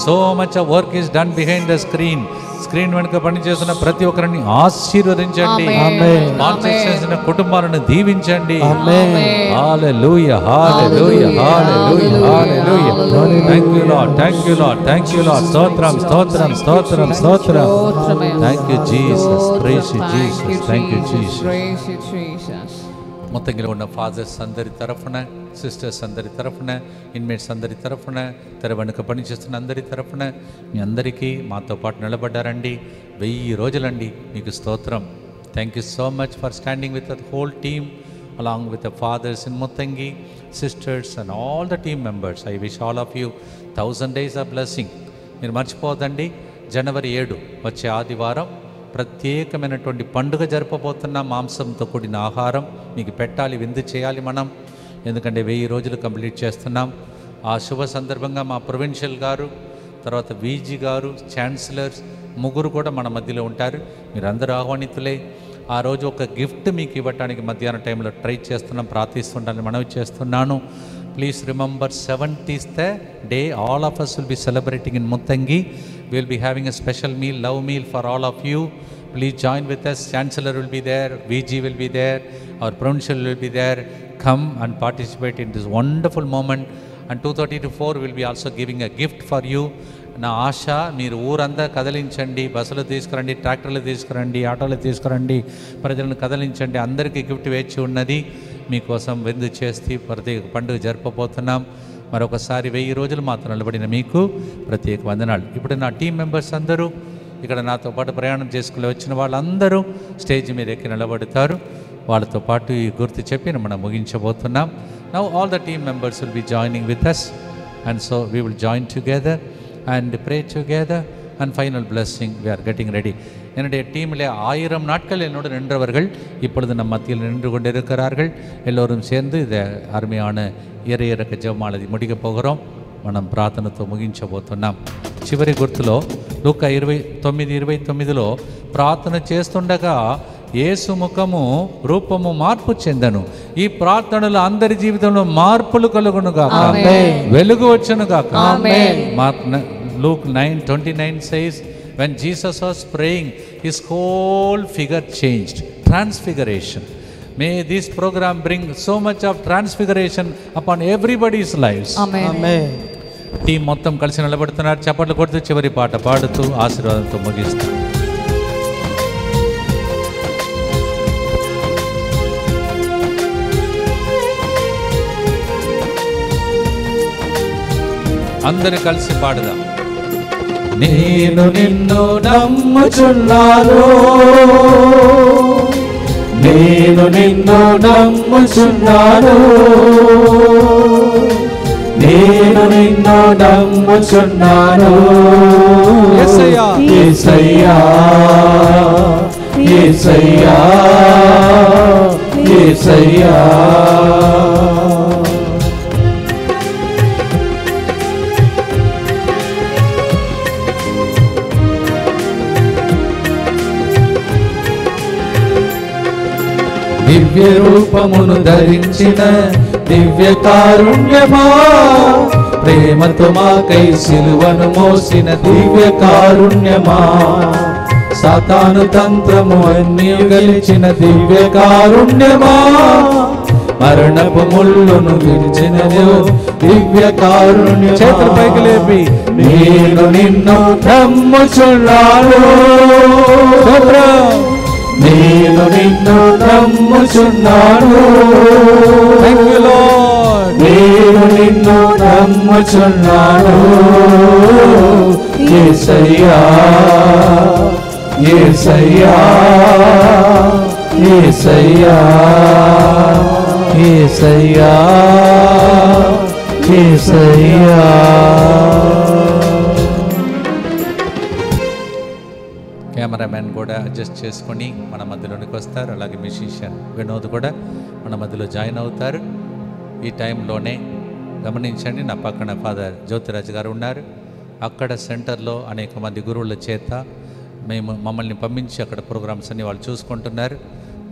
So much of work is done behind the screen. స్క్రీన్ వెనుక పనిచేస్తున్న ప్రతి ఒక్కరిని ఆశీర్వదించండి. స్పాన్సర్ చేసిన కుటుంబాలను దీవించండి. హల్లెలూయా, హల్లెలూయా, హల్లెలూయా, హల్లెలూయా. Thank you lord, thank you lord, thank you lord. స్తోత్రం, స్తోత్రం, స్తోత్రం, స్తోత్రం. Thank you Jesus, praise you Jesus, thank you Jesus. మొత్తంగా ఉన్న ఫాదర్స్ అందరి తరఫున, సిస్టర్స్ అందరి తరఫున, ఇన్మేట్స్ అందరి తరఫున, తెర వెనుక పనిచేస్తున్న అందరి తరఫున మీ అందరికీ మాతో పాటు నిలబడ్డారండి. 1000 రోజులండి, మీకు స్తోత్రం. Thank you so much for standing with the whole team along with the fathers in Muthangi, sisters and all the team members. I wish all of you 1000 days of blessing. మీరు మర్చిపోదండి, జనవరి 7 వచ్చే ఆదివారం ప్రత్యేకమైనటువంటి పండుగ జరపబోతున్న మాంసంతో కూడిన ఆహారం మీకు పెట్టాలి, విందు చేయాలి మనం. ఎందుకంటే 1000 రోజులు కంప్లీట్ చేస్తున్నాం. ఆ శుభ సందర్భంగా మా ప్రొవిన్షియల్ గారు, తర్వాత వీజీ గారు, ఛాన్సలర్స్ ముగ్గురు కూడా మన మధ్యలో ఉంటారు. మీరందరూ ఆహ్వానితులే. ఆ రోజు ఒక గిఫ్ట్ మీకు ఇవ్వటానికి మధ్యాహ్నం టైంలో ట్రై చేస్తున్నాం, ప్రార్థిస్తుండాలని మనవి చేస్తున్నాను. Please remember 7th day all of us will be celebrating in Muttangi. We will be having a special meal, love meal for all of you. Please join with us. Chancellor will be there, VG will be there, our provincial will be there. Come and participate in this wonderful moment. And 2:30 to 4 will be also giving a gift for you. నా ఆశ మీరు ఊరంతా కదిలించండి, బస్సులు తీసుకురండి, ట్రాక్టర్లు తీసుకురండి, ఆటోలు తీసుకురండి, ప్రజలను కదిలించండి. అందరికీ గిఫ్ట్ వేచి ఉన్నది. మీకోసం విందు చేసి ప్రత్యేక పండుగ జరపబోతున్నాం. మరొకసారి 1000 రోజులు మాత్రం నిలబడిన మీకు ప్రత్యేక వందనాలు. ఇప్పుడు నా టీం మెంబర్స్ అందరూ, ఇక్కడ నాతో పాటు ప్రయాణం చేసుకుని వచ్చిన వాళ్ళందరూ స్టేజ్ మీద ఎక్కి నిలబడతారు. వాళ్ళతో పాటు ఈ గుర్తు చెప్పి మనం ముగించబోతున్నాం. Now all the team members will be joining with us, and so we will join together and pray together and final blessing. We are getting ready. என்னுடைய டீமில் 1000 நாட்கள் என்னோடு நின்றவர்கள் இப்பொழுது நம் மத்தியில் நின்று கொண்டிருக்கிறார்கள். எல்லோரும் சேர்ந்து இதை அருமையான இறையிறக்க ஜெபமாலை முடிக்க போகிறோம். మనం ప్రార్థనతో ముగించబోతున్నాం. చివరి గుర్తులో లూకా 29:29లో ప్రార్థన చేస్తుండగా యేసు ముఖము రూపము మార్పు చెందను. ఈ ప్రార్థనలు అందరి జీవితంలో మార్పులు కలుగును గాక, వెలుగు వచ్చును గాక. Luke 9:29 says, when Jesus was praying, his whole figure changed. Transfiguration. May this program bring so much of transfiguration upon everybody's lives. Amen. Team మొత్తం కలిసి నిలబడుతున్నారు. చప్పట్లు కొడుతూ చివరి పాట పాడుతూ ఆశీర్వాదంతో ముగిస్తారు. అందరూ కలిసి పాడుదాం. నేను నిన్ను నమ్ముచున్నాను, నేను నిన్ను నమ్ముచున్నాను, నేను నిన్ను నమ్ముచున్నాను. యేసయ్యా యేసయ్యా యేసయ్యా యేసయ్యా. దివ్య రూపమును ధరించిన దివ్య కారుణ్యమా, ప్రేమతో మాకై సిలువను మోసిన దివ్య కారుణ్యమా, సాతాను తంత్రము అన్ని గెలిచిన దివ్య కారుణ్యమా, మరణపు ముళ్ళును విరిచిన దివ్య కారుణ్యమా. చేతుల పైకి లేపి నేను నిన్ను నమ్ముచున్నాను, నేను నిన్ను నమ్ముచున్నాను, నేను నిన్ను నమ్ముచున్నాను. యేసయ్యా యేసయ్యా యేసయ్యా యేసయ్యా యేసయ్యా. కెమెరామెన్ కూడా అడ్జస్ట్ చేసుకొని మన మధ్యలోనికి వస్తారు. అలాగే మ్యూజిషియన్ వినోద్ కూడా మన మధ్యలో జాయిన్ అవుతారు. ఈ టైంలోనే గమనించండి, నా పక్కన ఫాదర్ జ్యోతిరాజు గారు ఉన్నారు. అక్కడ సెంటర్లో అనేక మంది గురువుల చేత మమ్మల్ని పంపించి అక్కడ ప్రోగ్రామ్స్ అన్ని వాళ్ళు చూసుకుంటున్నారు.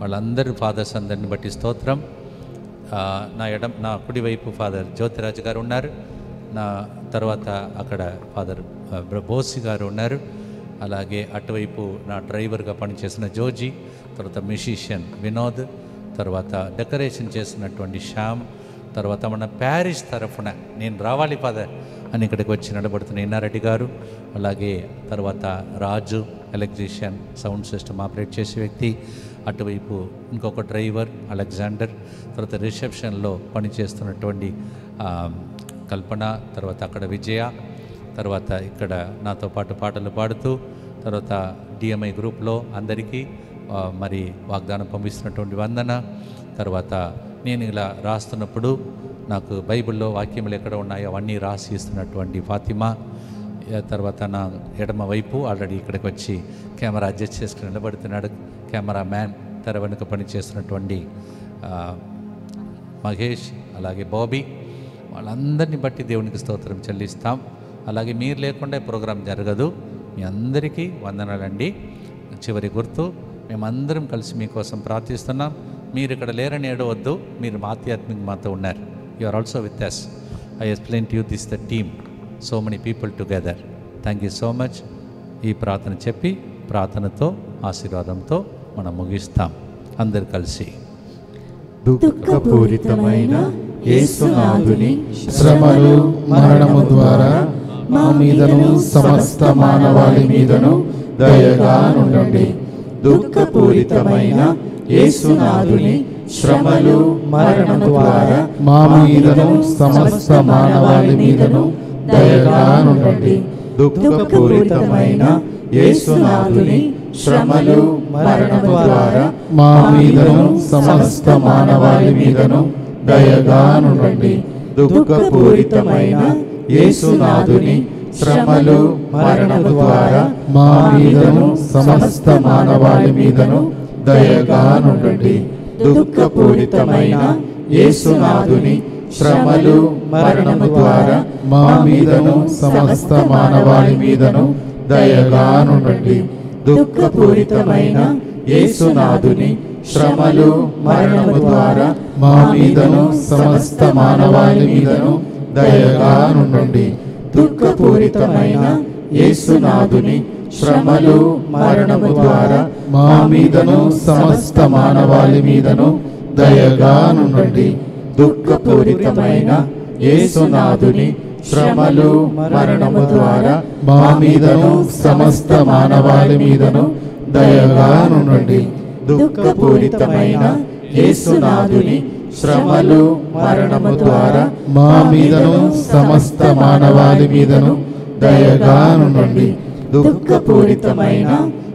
వాళ్ళందరూ ఫాదర్స్ అందరిని బట్టి స్తోత్రం. నా కుడివైపు ఫాదర్ జ్యోతిరాజు గారు ఉన్నారు. నా తర్వాత అక్కడ ఫాదర్ బోసి గారు ఉన్నారు. అలాగే అటువైపు నా డ్రైవర్గా పనిచేసిన జోజీ, తర్వాత మ్యూజిషియన్ వినోద్, తర్వాత డెకరేషన్ చేసినటువంటి శ్యామ్, తర్వాత మన ప్యారిస్ తరఫున నేను రావాలి ఫాదర్ అని ఇక్కడికి వచ్చి నిలబడుతున్న ఇన్నారెడ్డి గారు, అలాగే తర్వాత రాజు ఎలక్ట్రీషియన్ సౌండ్ సిస్టమ్ ఆపరేట్ చేసే వ్యక్తి, అటువైపు ఇంకొక డ్రైవర్ అలెగ్జాండర్, తర్వాత రిసెప్షన్లో పనిచేస్తున్నటువంటి కల్పన, తర్వాత అక్కడ విజయ, తర్వాత ఇక్కడ నాతో పాటు పాటలు పాడుతూ, తర్వాత డిఎంఐ గ్రూప్లో అందరికీ మరి వాగ్దానం పంపిస్తున్నటువంటి వందన, తర్వాత నేను ఇలా రాస్తున్నప్పుడు నాకు బైబిల్లో వాక్యములు ఎక్కడ ఉన్నాయో అవన్నీ రాసి ఇస్తున్నటువంటి ఫాతిమా, తర్వాత నా ఎడమ వైపు ఆల్రెడీ ఇక్కడికి వచ్చి కెమెరా అడ్జస్ట్ చేసుకుని నిలబడుతున్నాడు కెమెరా మ్యాన్, తెర వెనుక పనిచేస్తున్నటువంటి మహేష్, అలాగే బాబీ, వాళ్ళందరినీ బట్టి దేవునికి స్తోత్రం చెల్లిస్తాం. అలాగే మీరు లేకుండా ప్రోగ్రాం జరగదు. మీ అందరికీ వందనాలండి. చివరి గుర్తు, మేమందరం కలిసి మీకోసం ప్రార్థిస్తున్నాం. మీరు ఇక్కడ లేరని ఏడవద్దు, మీరు ఆధ్యాత్మిక మాతో ఉన్నారు. You are also with us. I explain to you this the team, so many people together. Thank you so much. ఈ ప్రార్థన చెప్పి ప్రార్థనతో ఆశీర్వాదంతో మనం ముగిస్తాం. అందరు కలిసి దుఃఖపూరితమైన యేసునాథుని శ్రమలు మరణము ద్వారా మా మీదను సమస్త మానవాళి మీదను దయగా నుండండి. దుఃఖపూరితమైన యేసునాథుని శ్రమలు మరణము ద్వారా మా మీదను సమస్త మానవాళి మీదను దయగా నుండండి. దుఃఖపూరితమైన యేసునాథుని శ్రమలు మరణము ద్వారా మా మీదను సమస్త మానవాళి మీదను దయగా నుండండి. దుఃఖపూరితమైన యేసునాథుని శ్రమలు మరణము ద్వారా మా మీదను సమస్త మానవాళి మీదను దయగా నుండండి. దుఃఖపూరితమైన యేసునాథుని శ్రమలు మరణము ద్వారా మా మీదను సమస్త మానవాళి మీదను దయగా నుండండి. దుఃఖపూరితమైన యేసునాథుని శ్రమలు మరణము ద్వారా మా మీదను సమస్త మానవాళి మీదను దయగా నుండండి. దుఃఖపూరితమైన యేసునాథుని శ్రమలు మరణము ద్వారా మా మీదను సమస్త మానవాళి మీదను దయగా నుండండి. దుఃఖపూరితమైన యేసునాథుని శ్రమలు మరణము ద్వారా మా మీదను సమస్త మానవాళి మీదను దయగా నుండండి. దుఃఖపూరితమైన యేసునాథుని శ్రమలు మరణము ద్వారా మా మీదను సమస్త మానవాళి మీదను దయగా నుండండి. దుఃఖపూరితమైన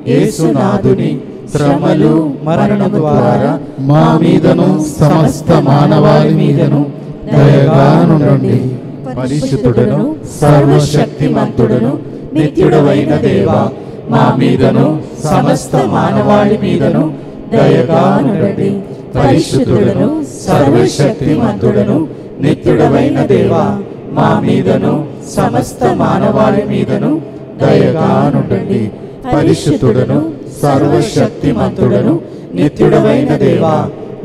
యేసునాథుని శ్రమలు మరణము ద్వారా మా మీదను సమస్త మానవాళి మీదను దయగా నుండండి. పరిశుద్ధుడను సర్వశక్తిమంతుడను నిత్యుడవైన దేవా, మా మీదను సమస్త మానవాళి మీదను దయగా నుండండి. పరిశుద్ధుడను సర్వశక్తిమంతుడను నిత్యుడవైన దేవా, మా మీదను సమస్త మానవాళి మీదను దయగా నుండండి. పరిశుద్ధుడను సర్వశక్తిమంతుడను నిత్యుడవైన దేవా,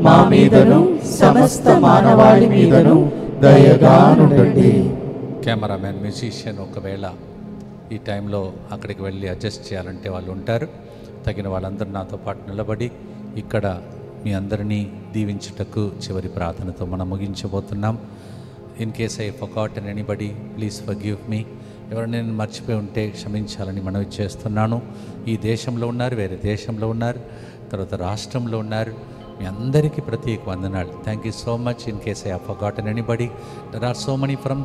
మా మీదను సమస్త మానవాళి మీదను దయగా నుండండి. కెమెరామెన్, మ్యూజిషియన్ ఒకవేళ ఈ టైంలో అక్కడికి వెళ్ళి అడ్జస్ట్ చేయాలంటే వాళ్ళు ఉంటారు. తగిన వాళ్ళందరూ నాతో పాటు నిలబడి ఇక్కడ మీ అందరినీ దీవించుటకు చివరి ప్రార్థనతో మనం ముగించబోతున్నాం. In case I forgotten anybody, please forgive me. ఎవరైనా నేను మర్చిపోయి ఉంటే క్షమించాలని మనవి చేస్తున్నాను. ఈ దేశంలో ఉన్నారు, వేరే దేశంలో ఉన్నారు, తర్వాత రాష్ట్రంలో ఉన్నారు. మీ అందరికీ ప్రత్యేక వందనాలు. Thank you so much. In case I have forgotten anybody, there are so many from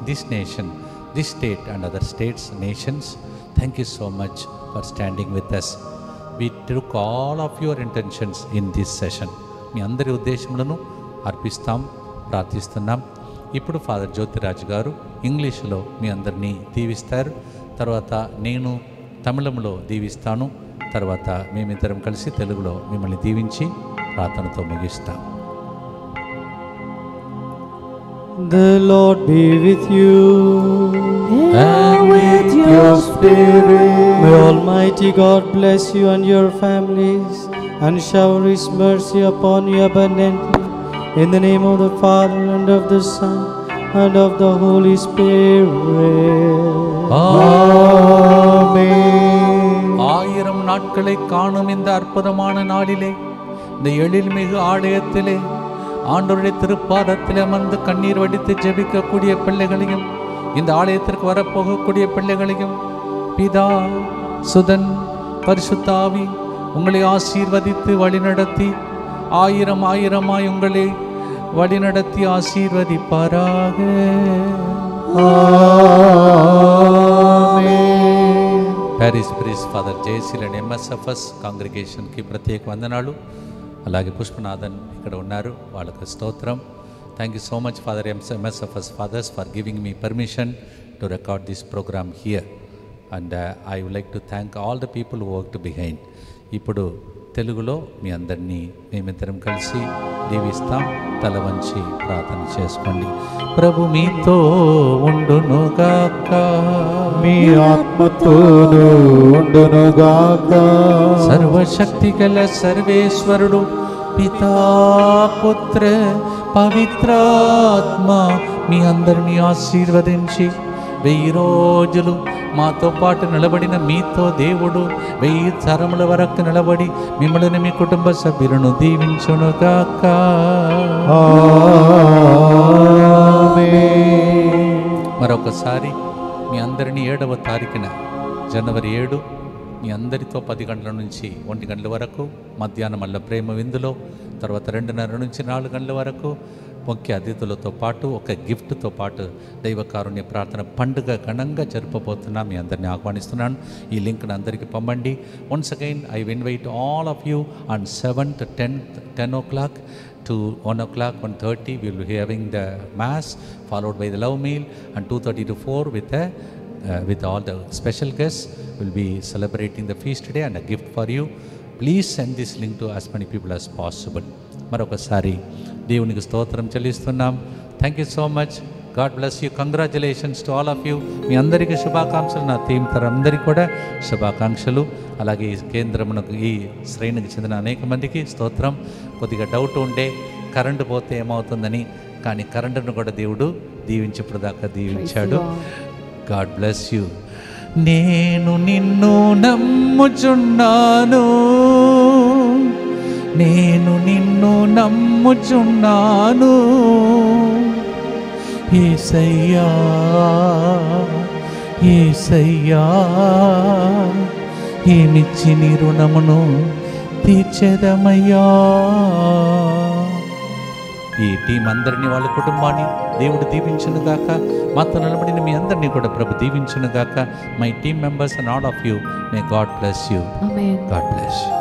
this nation, this state and other states, nations. Thank you so much for standing with us. We took all of your intentions in this session. మీ అందరి ఉద్దేశములను అర్పిస్తాం, ప్రార్థిస్తున్నాం. ఇప్పుడు father Jyothiraju గారు ఇంగ్లీషులో మీ అందరినీ దీవిస్తారు. తర్వాత నేను తమిళంలో దీవిస్తాను. తర్వాత మేమిద్దరం కలిసి తెలుగులో మిమ్మల్ని దీవించి ప్రార్థనతో ముగిస్తాం. The Lord be with you. And with your spirit. May Almighty God bless you and your families and shower His mercy upon you abundantly. In the name of the Father and of the Son and of the Holy Spirit. Amen. 1000 நாட்களை காணும் இந்த அற்புதமான நாளிலே, இந்த எழில்மிகு ஆலயத்திலே ஆண்டவருடைய திருப்பாதத்தில் அமர்ந்து கண்ணீர் வடித்து ஜெபிக்கக்கூடிய பிள்ளைகளையும், இந்த ஆலயத்திற்கு வரப்போகக்கூடிய பிள்ளைகளையும் பிதா, சுதன், பரிசுத்த ஆவி உங்களை ஆசீர்வதித்து வழிநடத்தி 1000 உங்களை வழிநடத்தி ஆசீர்வதிப்பாராக. Parish priest father Jayaseel and MSFS కాంగ్రిగేషన్కి ప్రత్యేక వందనాలు. అలాగే పుష్పనాథన్ ఇక్కడ ఉన్నారు, వాళ్ళకు స్తోత్రం. Thank you so much father MSFS fathers for giving me permission to record this program here. And I would like to thank all the people who worked behind. ఇప్పుడు తెలుగులో మీ అందరినీ మేమిద్దరం కలిసి దీవిస్తాం. తల వంచి ప్రార్థన చేసుకోండి. ప్రభు మీతో ఉండునుగాక, మీ ఆత్మతోనూ ఉండునుగాక. సర్వశక్తి గల సర్వేశ్వరుడు పితా, పుత్ర, పవిత్రాత్మ మీ అందరినీ ఆశీర్వదించి 1000 రోజులు మాతో పాటు నిలబడిన మీతో దేవుడు 1000 తరముల వరకు నిలబడి మిమ్మల్ని మీ కుటుంబ సభ్యులను దీవించునుగాక. మరొకసారి మీ అందరినీ 7వ తారీఖున జనవరి 7 మీ అందరితో 10 గంటల నుంచి 1 గంటల వరకు, మధ్యాహ్నం మళ్ళీ ప్రేమ విందులో, తర్వాత 2:30 నుంచి 4 గంటల వరకు ముఖ్య అతిథులతో పాటు ఒక గిఫ్ట్తో పాటు దైవకారుణ్య ప్రార్థన పండుగ ఘనంగా జరపబోతున్నా. మీ అందరినీ ఆహ్వానిస్తున్నాను. ఈ లింక్ను అందరికీ పంపండి. Once again I invite all of you on 7 to 10 o'clock to 1 o'clock, 1:30 we will be having the mass, followed by the love meal, and 2:30 to 4 with all the special guests will be celebrating the feast today and a gift for you. Please send this link to as many people as possible. మరొకసారి దేవునికి స్తోత్రం చెల్లిస్తున్నాం. Thank you so much. God bless you. Congratulations to all of you. మీ అందరికీ శుభాకాంక్షలు. నా team తరందరికీ కూడా శుభాకాంక్షలు. అలాగే ఈ కేంద్రమునకు ఈ శ్రేణికి చెందిన అనేక మందికి స్తోత్రం. కొద్దిగా డౌట్ ఉండే కరెంటు పోతే ఏమవుతుందని, కానీ కరెంటును కూడా దేవుడు దీవించేప్పుడు దాకా దీవించాడు. God bless you. నేను నిన్ను నమ్ముచున్నాను, నేను నిన్ను నమ్ముచున్నాను యేసయ్యా, యేసయ్యా, ఏమిచ్చి నీ రుణమును తీర్చేదమయ్యా. ఈ టీం అందరినీ, వాళ్ళ కుటుంబాన్ని దేవుడు దీవించును గాక. మాతో నిలబడిన మీ అందరినీ కూడా ప్రభు దీవించును గాక. My team members and all of you, may God bless you. Amen. God bless you.